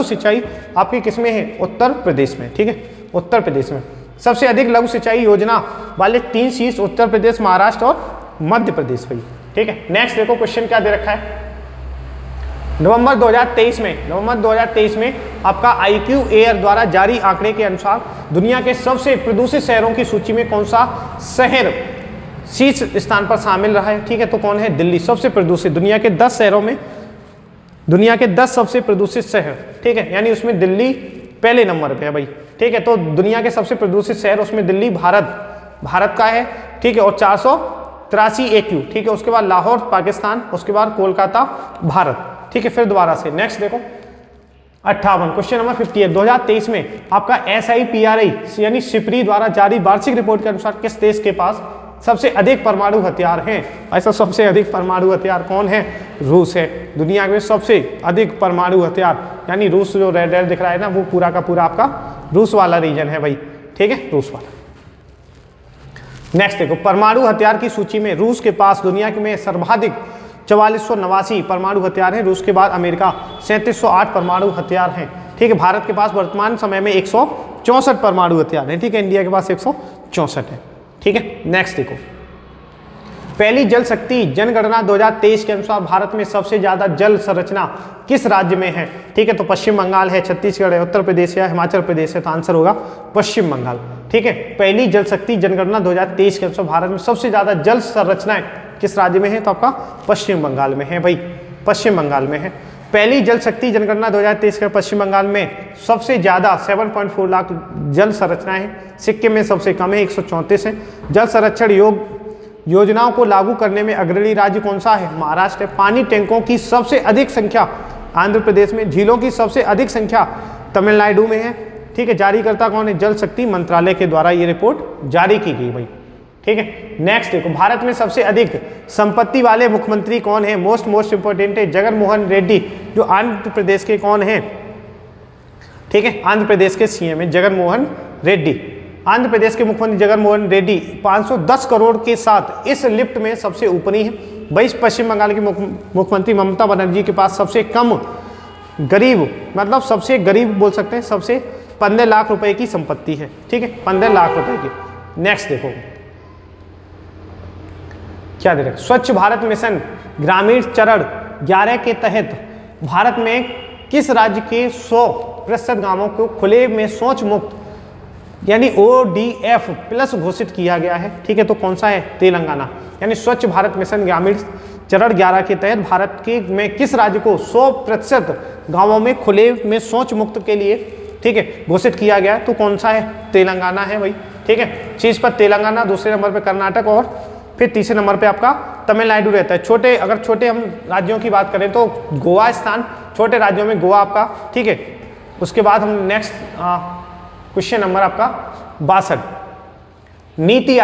सिंचाई आपकी किस में है, उत्तर प्रदेश में, ठीक है, उत्तर प्रदेश में सबसे अधिक लघु सिंचाई योजना वाले 3 शीर्ष उत्तर प्रदेश, महाराष्ट्र और मध्य प्रदेश भाई, ठीक है। नेक्स्ट देखो क्वेश्चन क्या दे रखा है, नवंबर 2023 में आपका IQ एयर द्वारा जारी आंकड़े के अनुसार दुनिया के सबसे प्रदूषित शहरों की सूची में कौन सा शहर शीर्ष स्थान पर शामिल रहा है, ठीक है, तो कौन है, दिल्ली, सबसे प्रदूषित, दुनिया के 10 शहरों में, दुनिया के 10 सबसे प्रदूषित शहर, ठीक है, यानी उसमें दिल्ली पहले नंबर पे है भाई, ठीक है, तो दुनिया के सबसे प्रदूषित शहर उसमें दिल्ली भारत का है, ठीक है, और 483 AQ, ठीक है, उसके बाद लाहौर पाकिस्तान, उसके बाद कोलकाता भारत, ठीक है। फिर दोबारा से नेक्स्ट देखो 58, क्वेश्चन नंबर 58, 2023 में आपका SIPRI यानी सिपरी द्वारा जारी वार्षिक रिपोर्ट के अनुसार किस देश के पास सबसे अधिक परमाणु हथियार हैं, ऐसा सबसे अधिक परमाणु हथियार कौन है, रूस है, दुनिया में सबसे अधिक परमाणु हथियार, यानी रूस जो रेड दिख रहा है ना, वो पूरा का पूरा आपका रूस वाला रीजन है भाई, ठीक है, रूस वाला। नेक्स्ट देखो, परमाणु हथियार की सूची में रूस के पास दुनिया में सर्वाधिक 4489 परमाणु हथियार हैं, रूस के बाद अमेरिका 3708 परमाणु हथियार हैं, ठीक है। भारत के पास वर्तमान समय में 164 परमाणु हथियार हैं, ठीक है, इंडिया के पास 164 है। ठीक है, नेक्स्ट देखो, पहली जल शक्ति जनगणना 2023 के अनुसार भारत में सबसे ज्यादा जल संरचना किस राज्य में है? ठीक है, तो पश्चिम बंगाल है, छत्तीसगढ़ है, उत्तर प्रदेश है, हिमाचल प्रदेश है, तो आंसर होगा पश्चिम बंगाल। ठीक है, पहली जल शक्ति जनगणना 2023 के अनुसार भारत में सबसे ज्यादा जल संरचनाएं किस राज्य में है? तो आपका पश्चिम बंगाल में है भाई, पश्चिम बंगाल में है। पहली जल शक्ति जनगणना 2023 के पश्चिम बंगाल में सबसे ज्यादा 7.4 लाख जल संरचनाएं हैं। सिक्किम में सबसे कम है, 134 है। जल संरक्षण योजनाओं को लागू करने में अग्रणी राज्य कौन सा है? महाराष्ट्र है। पानी टैंकों की सबसे अधिक संख्या आंध्र प्रदेश में, झीलों की सबसे अधिक संख्या तमिलनाडु में है। ठीक है, जारीकर्ता कौन है? जल शक्ति मंत्रालय के द्वारा ये रिपोर्ट जारी की गई भाई। ठीक है, नेक्स्ट देखो, भारत में सबसे अधिक संपत्ति वाले मुख्यमंत्री कौन है? मोस्ट इंपोर्टेंट है जगन मोहन रेड्डी, जो आंध्र प्रदेश के कौन है? ठीक है, आंध्र प्रदेश के सीएम है जगन मोहन रेड्डी। आंध्र प्रदेश के मुख्यमंत्री जगन मोहन रेड्डी 510 करोड़ के साथ इस लिफ्ट में सबसे ऊपरी है। वहीं पश्चिम बंगाल की मुख्यमंत्री ममता बनर्जी के पास सबसे कम गरीब, मतलब सबसे गरीब बोल सकते हैं, सबसे 15 लाख रुपए की संपत्ति है। ठीक है, 15 लाख रुपए की। नेक्स्ट देखो क्या दे रखा, स्वच्छ भारत मिशन ग्रामीण चरण 11 के तहत भारत में किस राज्य के 100% गांवों को खुले में शौच मुक्त यानी ODF प्लस घोषित किया गया है? ठीक है, तो कौन सा है? तेलंगाना। यानी स्वच्छ भारत मिशन ग्रामीण चरण 11 के तहत भारत के में किस राज्य को 100% गांवों में खुले में शौच मुक्त के लिए, ठीक है, घोषित किया गया? तो कौन सा है? तेलंगाना है भाई। ठीक है, शीर्ष पर तेलंगाना, दूसरे नंबर पर कर्नाटक और फिर तीसरे नंबर पे आपका तमिलनाडु रहता है। छोटे, अगर छोटे हम राज्यों की बात करें तो गोवा स्थान, छोटे राज्यों में गोवा आपका। ठीक है, उसके बाद हम नेक्स्ट क्वेश्चन नंबर आपका 62, नीति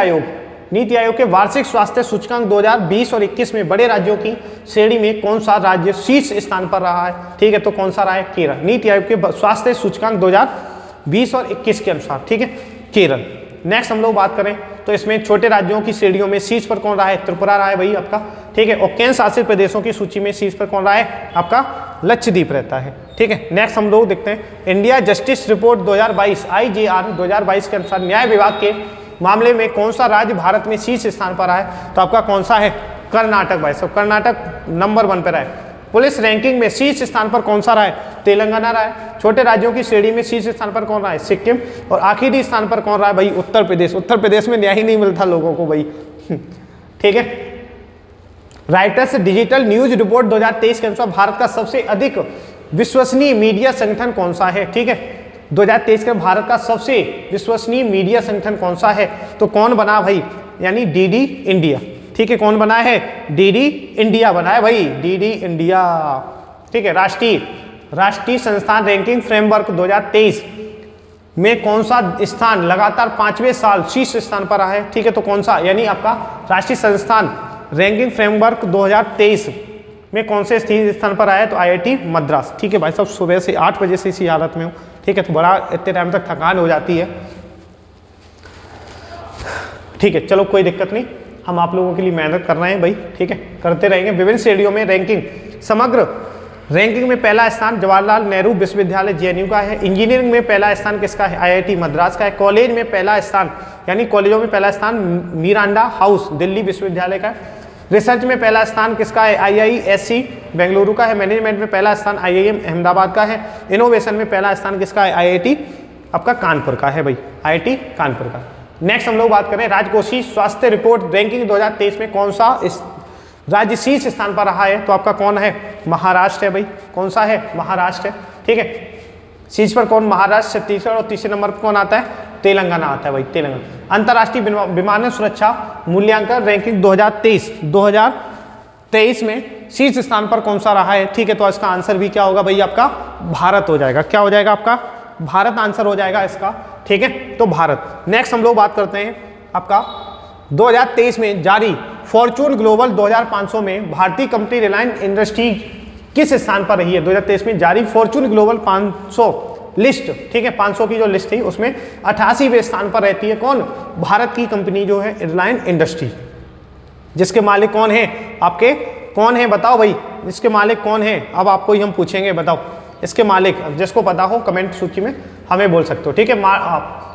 आयोग के वार्षिक स्वास्थ्य सूचकांक 2020 और 21 में बड़े राज्यों की श्रेणी में कौन सा राज्य शीर्ष स्थान पर रहा है? ठीक है, तो कौन सा रहा है? केरल। नीति आयोग के स्वास्थ्य सूचकांक 2020 और 21 के अनुसार, ठीक है, केरल। नेक्स्ट हम लोग बात करें तो इसमें छोटे राज्यों की श्रेणियों में शीर्ष पर कौन रहा है? त्रिपुरा रहा है भाई आपका। ठीक है, और केंद्र शासित प्रदेशों की सूची में शीर्ष पर कौन रहा है? आपका लक्षद्वीप रहता है। ठीक है, नेक्स्ट हम लोग देखते हैं इंडिया जस्टिस रिपोर्ट 2022 IJR 2022 के अनुसार न्याय विभाग के मामले में कौन सा राज्य भारत में शीर्ष स्थान पर रहा है? तो आपका कौन सा है? कर्नाटक भाई साहब, कर्नाटक नंबर 1 पर रहा है। पुलिस रैंकिंग में शीर्ष स्थान पर कौन सा रहा है? तेलंगाना रहा है। छोटे राज्यों की श्रेणी में शीर्ष स्थान पर कौन रहा है? सिक्किम। और आखिरी स्थान पर कौन रहा है भाई? उत्तर प्रदेश। उत्तर प्रदेश में न्याय ही नहीं मिलता लोगों को भाई। ठीक है, राइटर्स डिजिटल न्यूज रिपोर्ट 2023 के अनुसार भारत का सबसे अधिक विश्वसनीय मीडिया संगठन कौन सा है? ठीक है, 2023 के भारत का सबसे विश्वसनीय मीडिया संगठन कौन सा है? तो कौन बना भाई? यानी DD इंडिया। ठीक है, कौन बना है? DD इंडिया बना है भाई, DD इंडिया। ठीक है, राष्ट्रीय संस्थान रैंकिंग फ्रेमवर्क 2023 में कौन सा स्थान लगातार 5वें साल शीर्ष स्थान पर रहा है? ठीक है, तो कौन सा? यानी आपका राष्ट्रीय संस्थान रैंकिंग फ्रेमवर्क 2023 में कौन से स्थान पर आया? तो IIT मद्रास। ठीक है भाई साहब, सुबह से 8 बजे से इसी हालत में हूँ। ठीक है, तो बड़ा इतने टाइम तक थकान हो जाती है। ठीक है, चलो कोई दिक्कत नहीं, हम आप लोगों के लिए मेहनत कर रहे हैं भाई। ठीक है, करते रहेंगे। विभिन्न श्रेणियों में रैंकिंग, समग्र रैंकिंग में पहला स्थान जवाहरलाल नेहरू विश्वविद्यालय JNU का है। इंजीनियरिंग में पहला स्थान किसका है? IIT मद्रास का है। कॉलेज में पहला स्थान, यानी कॉलेजों में पहला स्थान मिरांडा हाउस दिल्ली विश्वविद्यालय का है। रिसर्च में पहला स्थान किसका है? IISc बेंगलुरु का है। मैनेजमेंट में पहला स्थान IIM अहमदाबाद का है। इनोवेशन में पहला स्थान किसका है? IIT आपका कानपुर का है भाई, IIT कानपुर का। नेक्स्ट हम लोग बात करें राजकोषीय स्वास्थ्य रिपोर्ट रैंकिंग 2023 में कौन सा राज्य शीर्ष स्थान पर रहा है? तो आपका कौन है? महाराष्ट्र है भाई। कौन सा है? महाराष्ट्र है। ठीक है, शीर्ष पर कौन? महाराष्ट्र, छत्तीसगढ़ और तीसरे नंबर पर कौन आता है? तेलंगाना आता है भाई, तेलंगाना। अंतर्राष्ट्रीय विमानन सुरक्षा मूल्यांकन रैंकिंग 2023 में शीर्ष स्थान पर कौन सा रहा है? ठीक है, तो इसका आंसर भी क्या होगा भाई? आपका भारत हो जाएगा। क्या हो जाएगा आपका? भारत आंसर हो जाएगा इसका। ठीक है, तो भारत। नेक्स्ट हम लोग बात करते हैं आपका 2023 में जारी फॉर्चून ग्लोबल 2500 में भारतीय कंपनी रिलायंस इंडस्ट्री किस स्थान पर रही है? 2023 में जारी फॉर्चून ग्लोबल 500 लिस्ट, ठीक है, 500 की जो लिस्ट थी उसमें 88वें स्थान पर रहती है कौन? भारत की कंपनी जो है रिलायंस इंडस्ट्री, जिसके मालिक कौन है आपके? कौन है बताओ भाई, इसके मालिक कौन है? अब आपको ही हम पूछेंगे, बताओ इसके मालिक। जिसको पता हो कमेंट सूची में हमें बोल सकते हो। ठीक है,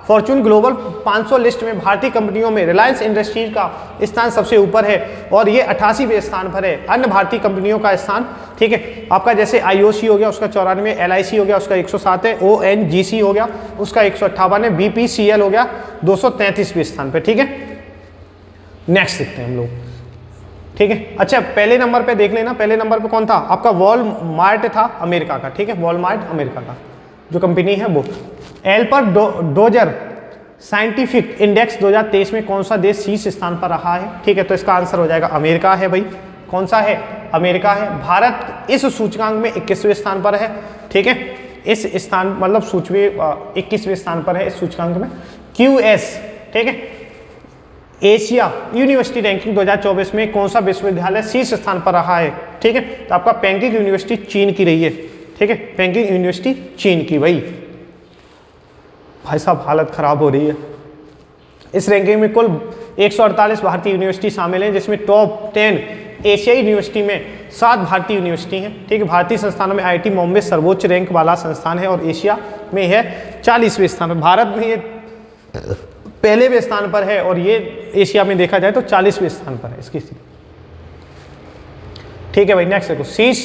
फॉर्च्यून ग्लोबल 500 लिस्ट में भारतीय कंपनियों में रिलायंस इंडस्ट्रीज का स्थान सबसे ऊपर है और ये 88वें स्थान पर है। अन्य भारतीय कंपनियों का स्थान, ठीक है, आपका जैसे IOC हो गया उसका 94, LIC हो गया उसका 107 है, ONGC हो गया उसका 158 है, BPCL हो गया 233वें स्थान पर, ठीक है। नेक्स्ट देखते हैं हम लोग, ठीक है। अच्छा, पहले नंबर पे देख लेना, पहले नंबर पे कौन था आपका, वॉलमार्ट था अमेरिका का, ठीक है, वॉलमार्ट अमेरिका का जो कंपनी है वो। एल्पर डोजर साइंटिफिक इंडेक्स 2023 में कौन सा देश शीर्ष स्थान पर रहा है, ठीक है, तो इसका आंसर हो जाएगा अमेरिका है भाई। कौन सा है, अमेरिका है। भारत इस सूचकांक में 21वें स्थान पर है, ठीक है, इस स्थान मतलब सूचवे 21वें स्थान पर है इस सूचकांक में। QS, ठीक है, एशिया यूनिवर्सिटी रैंकिंग 2024 में कौन सा विश्वविद्यालय शीर्ष स्थान पर रहा है, ठीक है, तो आपका पेकिंग यूनिवर्सिटी चीन की रही है, ठीक है, पेकिंग यूनिवर्सिटी चीन की। भाई साहब हालत खराब हो रही है। इस रैंकिंग में कुल 148 भारतीय यूनिवर्सिटी शामिल हैं, जिसमें टॉप 10 एशियाई यूनिवर्सिटी में 7 भारतीय यूनिवर्सिटी हैं, ठीक है। भारतीय संस्थानों में IIT बॉम्बे सर्वोच्च रैंक वाला संस्थान है और एशिया में है 40वें स्थान पर। भारत में ये पहले स्थान पर है और ये एशिया में देखा जाए तो 40वें स्थान पर है इसकी स्थिति, ठीक है भाई। नेक्स्ट देखो, शीर्ष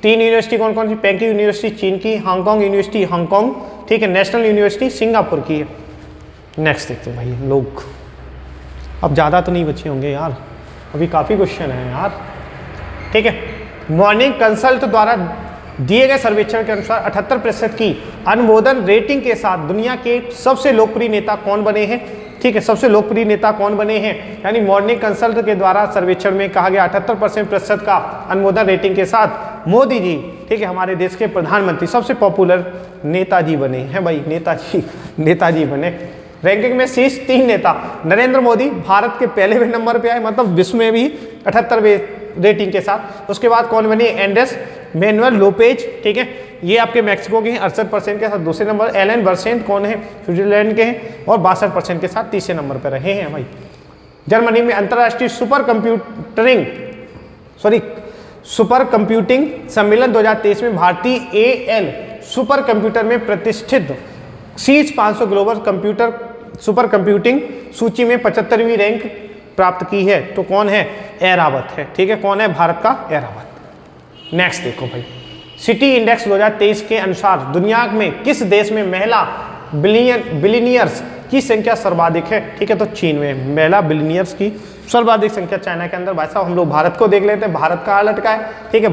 3 यूनिवर्सिटी कौन कौन सी, पेकिंग यूनिवर्सिटी चीन की, हांगकांग यूनिवर्सिटी हांगकांग, ठीक है, नेशनल यूनिवर्सिटी सिंगापुर की है। नेक्स्ट देखते हैं भाई लोग, अब ज़्यादा तो नहीं बचे होंगे यार, अभी काफ़ी क्वेश्चन है यार, ठीक है। मॉर्निंग कंसल्ट द्वारा दिए गए सर्वेक्षण के अनुसार 78% की अनुमोदन रेटिंग के साथ दुनिया के सबसे लोकप्रिय नेता कौन बने हैं, ठीक है, सबसे लोकप्रिय नेता कौन बने हैं, यानी मॉर्निंग कंसल्ट के द्वारा सर्वेक्षण में कहा गया 78% का अनुमोदन रेटिंग के साथ मोदी जी, ठीक है, हमारे देश के प्रधानमंत्री सबसे पॉपुलर नेताजी बने हैं भाई, नेताजी बने। रैंकिंग में शीर्ष 3 नेता, नरेंद्र मोदी भारत के पहले नंबर पे आए, मतलब विश्व में भी 78वें रेटिंग के साथ। उसके बाद कौन बने, एंड्रेस मैनुअल लोपेज, ठीक है, ये आपके मैक्सिको के हैं 68% के साथ दूसरे नंबर। एलन बर्सेंट कौन है, स्विट्जरलैंड के हैं और 62% के साथ तीसरे नंबर पर रहे हैं भाई। जर्मनी में अंतर्राष्ट्रीय सुपर कंप्यूटिंग सम्मेलन 2023 में भारतीय AL सुपर कंप्यूटर में प्रतिष्ठित शीर्ष 500 ग्लोबल कंप्यूटर सुपर कंप्यूटिंग सूची में 75वीं रैंक प्राप्त की है, तो कौन है, एरावत है, ठीक है, कौन है, भारत का एरावत। नेक्स्ट देखो भाई, सिटी इंडेक्स 2023 के अनुसार दुनिया में किस देश में महिला बिलियनियर्स की संख्या सर्वाधिक है, ठीक है, तो चीन में महिला बिलियनियर्स की सर्वाधिक संख्या। चाइना के अंदर भाई साहब हम लोग भारत को देख लेते हैं, भारत का हाल अटका है, ठीक है।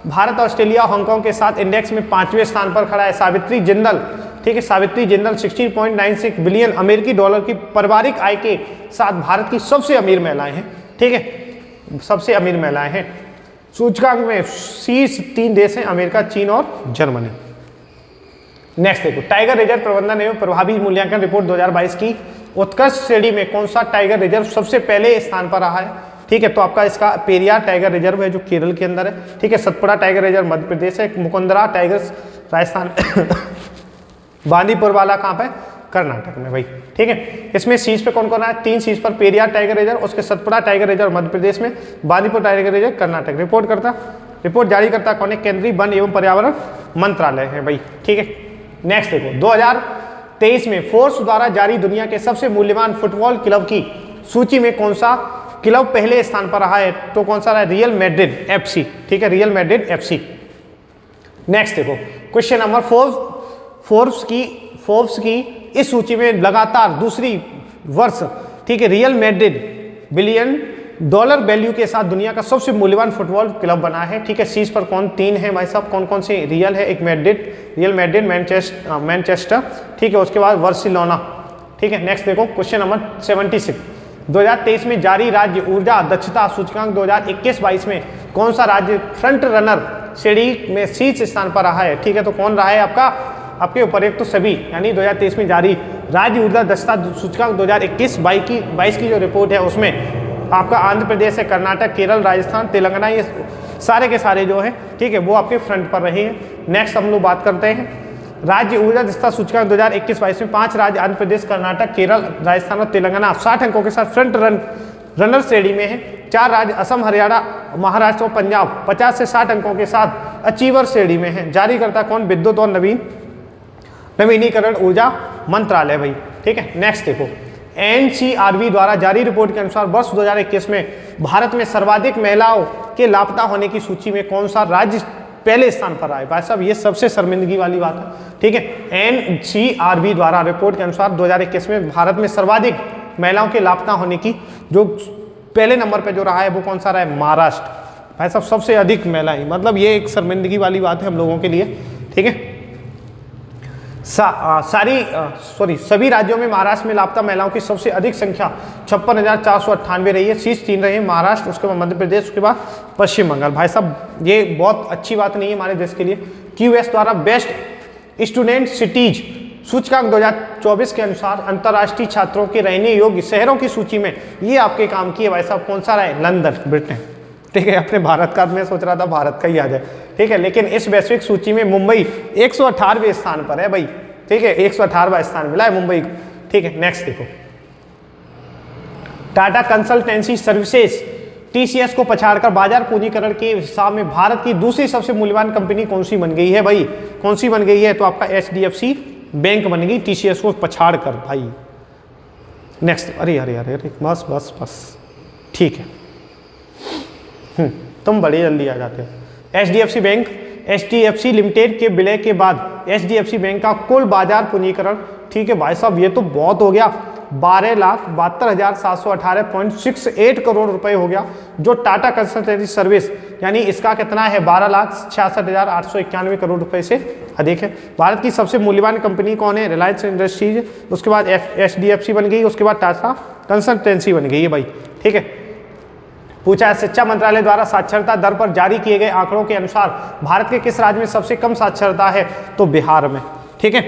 भारत ऑस्ट्रेलिया हांगकांग के साथ इंडेक्स में 5वें स्थान पर खड़ा है। सावित्री जिंदल, ठीक है, सावित्री जिंदल 16.96 बिलियन अमेरिकी डॉलर की पारिवारिक आय के साथ भारत की सबसे अमीर महिलाएं हैं, ठीक है, सबसे अमीर महिलाएं हैं। सूचकांक में शीर्ष 3 देश हैं, अमेरिका, चीन और जर्मनी। नेक्स्ट देखो, टाइगर रिजर्व प्रबंधन एवं प्रभावी मूल्यांकन रिपोर्ट 2022 की उत्कृष्ट श्रेणी में कौन सा टाइगर रिजर्व सबसे पहले स्थान पर रहा है, ठीक है, तो आपका इसका पेरियार टाइगर रिजर्व है जो केरल के अंदर है, ठीक है। सतपुड़ा टाइगर रिजर्व मध्य प्रदेश है। मुकुंदरा टाइगर्स राजस्थान बांदीपुर वाला कहाँ पे, कर्नाटक में भाई, ठीक है। इसमें शीर्ष पे कौन कौन है, 3 शीर्ष पर पेरियार टाइगर रिजर्व, उसके सतपुड़ा टाइगर रिजर्व मध्य प्रदेश में, Bandipur tiger reserve Karnataka. Report जारी करता कौन है, केंद्रीय वन एवं पर्यावरण मंत्रालय है भाई, ठीक है। नेक्स्ट देखो, 2023 में फोर्ब्स द्वारा जारी दुनिया के सबसे मूल्यवान फुटबॉल क्लब की सूची में कौन सा क्लब पहले स्थान पर रहा है, तो कौन सा रहा है, रियल मैड्रिड FC, ठीक है, रियल मैड्रिड FC। नेक्स्ट देखो, क्वेश्चन नंबर 4, फोर्ब्स की इस सूची में लगातार दूसरी वर्ष, ठीक है, रियल मैड्रिड $1 बिलियन वैल्यू के साथ दुनिया का सबसे मूल्यवान फुटबॉल क्लब बना है, ठीक है। शीर्ष पर कौन, 3 है भाई साहब, कौन कौन से, रियल है, एक रियल मैड्रिड, मैनचेस्टर, ठीक है, उसके बाद बार्सिलोना, ठीक है। नेक्स्ट देखो, क्वेश्चन नंबर 76, 2023 में जारी राज्य ऊर्जा दक्षता सूचकांक 2021-22 में कौन सा राज्य फ्रंट रनर श्रेणी में शीर्ष स्थान पर रहा है, ठीक है, तो कौन रहा है आपका, आपके उपर्युक्त तो सभी, यानी 2023 में जारी राज्य ऊर्जा दक्षता सूचकांक 2021-22 की जो रिपोर्ट है उसमें आपका आंध्र प्रदेश है, कर्नाटक, केरल, राजस्थान, तेलंगाना, ये सारे के सारे जो है, ठीक है, वो आपके फ्रंट पर रहे हैं। नेक्स्ट हम लोग बात करते हैं राज्य ऊर्जा दक्षता सूचकांक 2021-22 में 5 राज्य आंध्र प्रदेश, कर्नाटक, केरल, राजस्थान और तेलंगाना 60 अंकों के साथ फ्रंट रनर श्रेणी में है। 4 राज्य असम, हरियाणा, महाराष्ट्र और पंजाब 50 से 60 अंकों के साथ अचीवर श्रेणी में है। जारी करता कौन, विद्युत और नवीन नवीनीकरण ऊर्जा मंत्रालय भाई। ठीक है, नेक्स्ट देखो, एनसीआरबी द्वारा जारी रिपोर्ट के अनुसार वर्ष 2021 में भारत में सर्वाधिक महिलाओं के लापता होने की सूची में कौन सा राज्य पहले स्थान पर आए? भाई साहब ये सबसे शर्मिंदगी वाली बात है। ठीक है, एनसीआरबी द्वारा रिपोर्ट के अनुसार 2021 में भारत में सर्वाधिक महिलाओं के लापता होने की जो पहले नंबर पे जो रहा है वो कौन सा रहा है? महाराष्ट्र। भाई साहब सबसे अधिक महिलाएं, मतलब ये एक शर्मिंदगी वाली बात है हम लोगों के लिए। ठीक है, सभी राज्यों में महाराष्ट्र में लापता महिलाओं की सबसे अधिक संख्या 56,498 रही है। शीर्ष 3 रही है महाराष्ट्र, उसके बाद मध्य प्रदेश, उसके बाद पश्चिम बंगाल। भाई साहब ये बहुत अच्छी बात नहीं है हमारे देश के लिए। क्यूएस द्वारा बेस्ट स्टूडेंट सिटीज सूचकांक 2024 के अनुसार अंतर्राष्ट्रीय छात्रों के रहने योग्य शहरों की सूची में ये आपके काम की है भाई साहब। कौन सा रहा है? London, Britain. ठीक है, अपने भारत का मैं सोच रहा था भारत का ही आ जाए। ठीक है, लेकिन इस वैश्विक सूची में मुंबई 118वें स्थान पर है भाई। ठीक है, 118वां स्थान मिला है मुंबई को। ठीक है, नेक्स्ट देखो, टाटा कंसल्टेंसी सर्विसेज टीसीएस को पछाड़कर बाजार पूंजीकरण के हिसाब में भारत की दूसरी सबसे मूल्यवान कंपनी कौन सी बन गई है भाई? कौन सी बन गई है? तो आपका एचडीएफसी बैंक बन गई टीसीएस को पछाड़ कर भाई। नेक्स्ट, अरे अरे अरे अरे बस बस बस, ठीक है, तुम बड़े जल्दी आ जाते हो। एचडीएफसी बैंक, एचडीएफसी लिमिटेड के विलय के बाद एचडीएफसी बैंक का कुल बाजार पूंजीकरण, ठीक है भाई साहब ये तो बहुत हो गया, 12,72,718.68 करोड़ रुपए हो गया। जो टाटा कंसल्टेंसी सर्विस यानी इसका कितना है? 12,66,891 करोड़ रुपए से अधिक है। भारत की सबसे मूल्यवान कंपनी कौन है? रिलायंस इंडस्ट्रीज, उसके बाद एचडीएफसी बन गई, उसके बाद टाटा कंसल्टेंसी बन गई है भाई। ठीक है, पूछा है शिक्षा मंत्रालय द्वारा साक्षरता दर पर जारी किए गए आंकड़ों के अनुसार भारत के किस राज्य में सबसे कम साक्षरता है? तो बिहार में। ठीक है,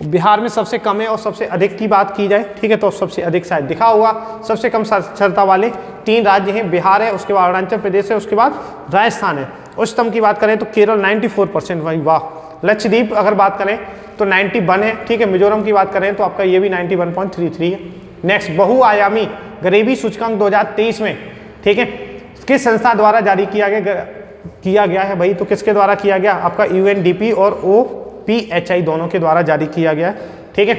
बिहार में सबसे कम है और सबसे अधिक की बात की जाए, ठीक है, तो सबसे अधिक शायद दिखा हुआ सबसे कम साक्षरता वाले 3 राज्य हैं, बिहार है, उसके बाद अरुणाचल प्रदेश है, उसके बाद राजस्थान है। उच्चतम की बात करें तो केरल 94% भाई, वाह। लक्षद्वीप अगर बात करें तो 91 है। ठीक है, मिजोरम की बात करें तो आपका ये भी 91.33 है। नेक्स्ट, बहुआयामी गरीबी सूचकांक 2023 में, ठीक है, किस संस्था द्वारा जारी किया गया है भाई? तो किसके द्वारा किया गया? आपका यूएनडीपी और ओपीएचआई दोनों के द्वारा जारी किया गया है। ठीक है,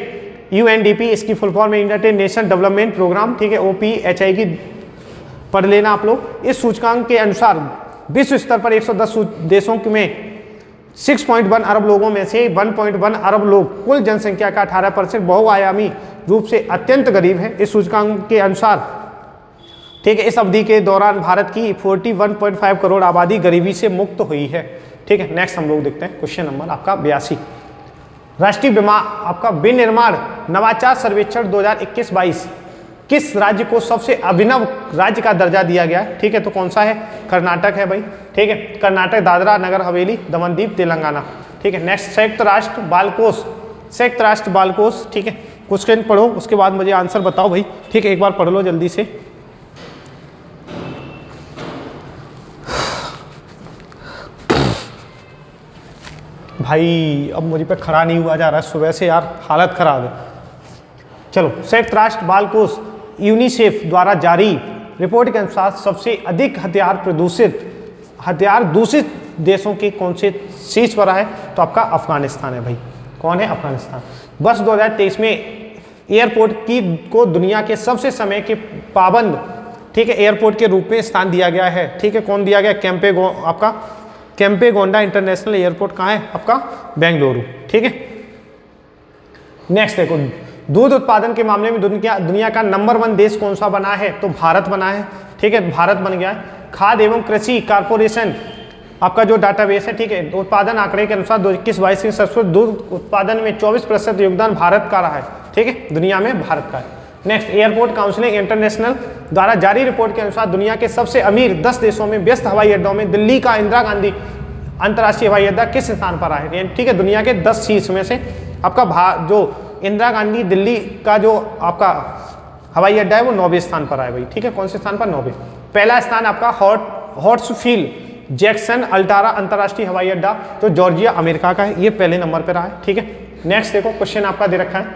यूएनडीपी इसकी फुल फॉर्म है यूनाइटेड नेशन डेवलपमेंट प्रोग्राम। ठीक है, ओपीएचआई की पढ़ लेना आप लोग। इस सूचकांक के अनुसार विश्व स्तर पर 110 देशों में 6.1 अरब लोगों में से 1.1 अरब लोग कुल जनसंख्या का 18% बहुआयामी रूप से अत्यंत गरीब है। इस सूचकांक के अनुसार, ठीक है, इस अवधि के दौरान भारत की 41.5 करोड़ आबादी गरीबी से मुक्त हुई है। ठीक है, नेक्स्ट हम लोग देखते हैं क्वेश्चन नंबर आपका 82। राष्ट्रीय आपका विनिर्माण नवाचार सर्वेक्षण 2021-22 किस राज्य को सबसे अभिनव राज्य का दर्जा दिया गया है? ठीक है, तो कौन सा है? कर्नाटक है भाई। ठीक है, कर्नाटक, दादरा नगर हवेली, दमन दीव, तेलंगाना। ठीक है, नेक्स्ट, संयुक्त राष्ट्र बाल कोष, संयुक्त राष्ट्र बाल कोष। ठीक है, क्वेश्चन पढ़ो उसके बाद मुझे आंसर बताओ भाई। ठीक है, एक बार पढ़ लो जल्दी से। भाई अब मुझे पे खड़ा नहीं हुआ जा रहा है सुबह से यार, हालत खराब है। चलो, संयुक्त राष्ट्र बाल कोष यूनिसेफ द्वारा जारी रिपोर्ट के अनुसार सबसे अधिक हथियार दूषित देशों के कौन से शीर्ष पर है? तो आपका अफगानिस्तान है भाई। कौन है? अफगानिस्तान। वर्ष 2023 में एयरपोर्ट को दुनिया के सबसे समय के पाबंद, ठीक है, एयरपोर्ट के रूप में स्थान दिया गया है। ठीक है, कौन दिया गया? आपका कैंपेगोंडा इंटरनेशनल एयरपोर्ट कहाँ है? आपका बेंगलुरु। ठीक है, नेक्स्ट देखो, दूध उत्पादन के मामले में दुनिया का नंबर 1 देश कौन सा बना है? तो भारत बना है। ठीक है, भारत बन गया है। खाद्य एवं कृषि कारपोरेशन आपका जो डाटाबेस है, ठीक है, उत्पादन आंकड़े के अनुसार 2021-22 के सर्वश्रेष्ठ दूध उत्पादन में 24% योगदान भारत का रहा है। ठीक है, दुनिया में भारत का है। नेक्स्ट, एयरपोर्ट काउंसिलिंग इंटरनेशनल द्वारा जारी रिपोर्ट के अनुसार दुनिया के सबसे अमीर 10 देशों में व्यस्त हवाई अड्डों में दिल्ली का इंदिरा गांधी अंतर्राष्ट्रीय हवाई अड्डा किस स्थान पर है? ठीक है, दुनिया के 10 शीर्ष में से आपका जो इंदिरा गांधी दिल्ली का जो आपका हवाई अड्डा है वो 9वें स्थान पर है भाई। ठीक है, कौन से स्थान पर? 9वें। पहला स्थान आपका हॉट्सफील्ड जैक्सन अल्टारा अंतर्राष्ट्रीय हवाई अड्डा जो जॉर्जिया अमेरिका का है, ये पहले नंबर पर रहा है। ठीक है, नेक्स्ट देखो, क्वेश्चन आपका दे रखा है,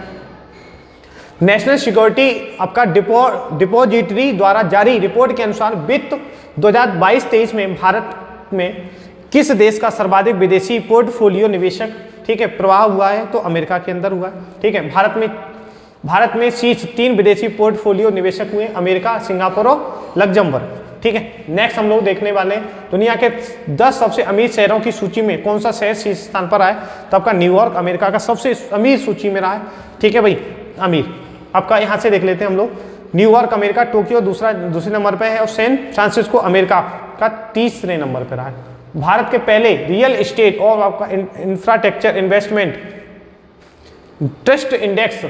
नेशनल सिक्योरिटी आपका डिपोजिटरी द्वारा जारी रिपोर्ट के अनुसार वित्त 2022-23 में भारत में किस देश का सर्वाधिक विदेशी पोर्टफोलियो निवेशक ठीक है, प्रवाह हुआ है तो अमेरिका के अंदर हुआ है। ठीक है, भारत में शीर्ष 3 विदेशी पोर्टफोलियो निवेशक हुए, अमेरिका, सिंगापुर और लग्जमबर्ग। ठीक है, नेक्स्ट हम लोग देखने वाले हैं दुनिया के 10 सबसे अमीर शहरों की सूची में कौन सा शहर शीर्ष स्थान पर आया, तो आपका न्यूयॉर्क अमेरिका का सबसे अमीर सूची में रहा है। ठीक है भाई, अमीर आपका यहाँ से देख लेते हैं हम लोग, न्यूयॉर्क अमेरिका, टोक्यो दूसरे नंबर पे है और सैन फ्रांसिस्को अमेरिका का तीसरे नंबर पर रहा है। भारत के पहले रियल एस्टेट और आपका इंफ्रास्ट्रक्चर इन्वेस्टमेंट ट्रस्ट इंडेक्स,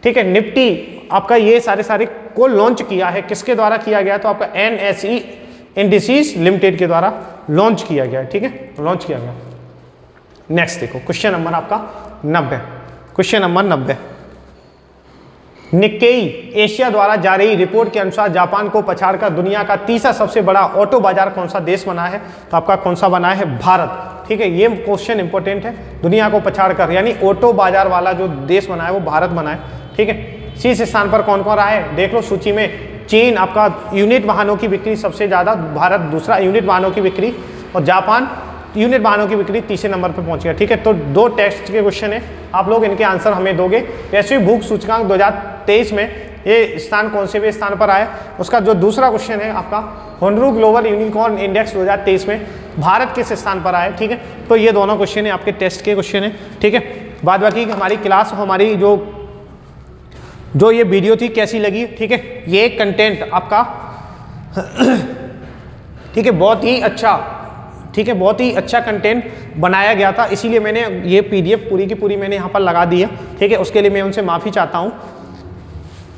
ठीक है, निफ्टी आपका ये सारे को लॉन्च किया है, किसके द्वारा किया गया, तो आपका NSE इंडिसेस लिमिटेड के द्वारा लॉन्च किया गया है। ठीक है, लॉन्च किया गया। नेक्स्ट देखो क्वेश्चन नंबर आपका 90, क्वेश्चन नंबर 90, निक्केई एशिया द्वारा जारी रिपोर्ट के अनुसार जापान को पछाड़कर दुनिया का तीसरा सबसे बड़ा ऑटो बाजार कौन सा देश बना है, तो आपका कौन सा बना है, भारत। ठीक है, ये क्वेश्चन इंपॉर्टेंट है, दुनिया को पछाड़कर यानी ऑटो बाजार वाला जो देश बना है वो भारत बना है। ठीक है, शीर्ष स्थान पर कौन कौन रहा है देख लो सूची में, चीन आपका यूनिट वाहनों की बिक्री सबसे ज़्यादा, भारत दूसरा यूनिट वाहनों की बिक्री, और जापान यूनिट वाहनों की बिक्री तीसरे नंबर पर पहुंच गया। ठीक है, तो 2 टेस्ट के क्वेश्चन है, आप लोग इनके आंसर हमें दोगे। वैश्विक भूख सूचकांक 2023 में ये स्थान कौन से भी स्थान पर आया, उसका जो दूसरा क्वेश्चन है आपका होनरू ग्लोबल यूनिकॉर्न इंडेक्स 2023 में भारत किस स्थान पर आया। ठीक है, तो ये दोनों क्वेश्चन है आपके टेस्ट के क्वेश्चन है। ठीक है, बाद बाकी हमारी क्लास, हमारी जो ये वीडियो थी कैसी लगी। ठीक है, ये कंटेंट आपका ठीक है बहुत ही अच्छा, ठीक है बहुत ही अच्छा कंटेंट बनाया गया था, इसीलिए मैंने ये PDF पूरी की पूरी मैंने यहाँ पर लगा दी है। ठीक है, उसके लिए मैं उनसे माफ़ी चाहता हूँ,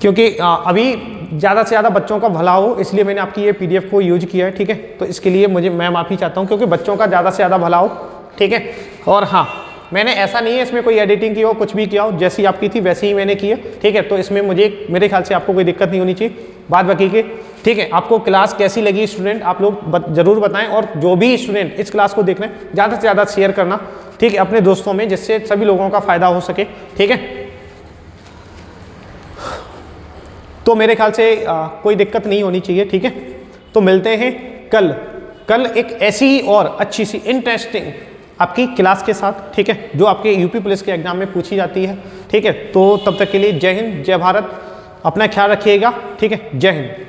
क्योंकि अभी ज़्यादा से ज़्यादा बच्चों का भला हो इसलिए मैंने आपकी ये PDF को यूज किया है। ठीक है, तो इसके लिए मैं माफ़ी चाहता हूँ, क्योंकि बच्चों का ज़्यादा से ज़्यादा भला हो। ठीक है, और हाँ, मैंने ऐसा नहीं है इसमें कोई एडिटिंग की हो, कुछ भी किया हो, जैसी आपकी थी वैसे ही मैंने की है। ठीक है, तो इसमें मेरे ख्याल से आपको कोई दिक्कत नहीं होनी चाहिए बाद बाकी के। ठीक है, आपको क्लास कैसी लगी स्टूडेंट, आप लोग जरूर बताएं, और जो भी स्टूडेंट इस क्लास को देख रहे हैं ज़्यादा से ज़्यादा शेयर करना, ठीक है, अपने दोस्तों में, जिससे सभी लोगों का फायदा हो सके। ठीक है, तो मेरे ख्याल से कोई दिक्कत नहीं होनी चाहिए। ठीक है, तो मिलते हैं कल एक ऐसी ही और अच्छी सी इंटरेस्टिंग आपकी क्लास के साथ। ठीक है, जो आपके यूपी पुलिस के एग्जाम में पूछी जाती है। ठीक है, तो तब तक के लिए जय हिंद, जय भारत, अपना ख्याल रखिएगा। ठीक है, जय हिंद।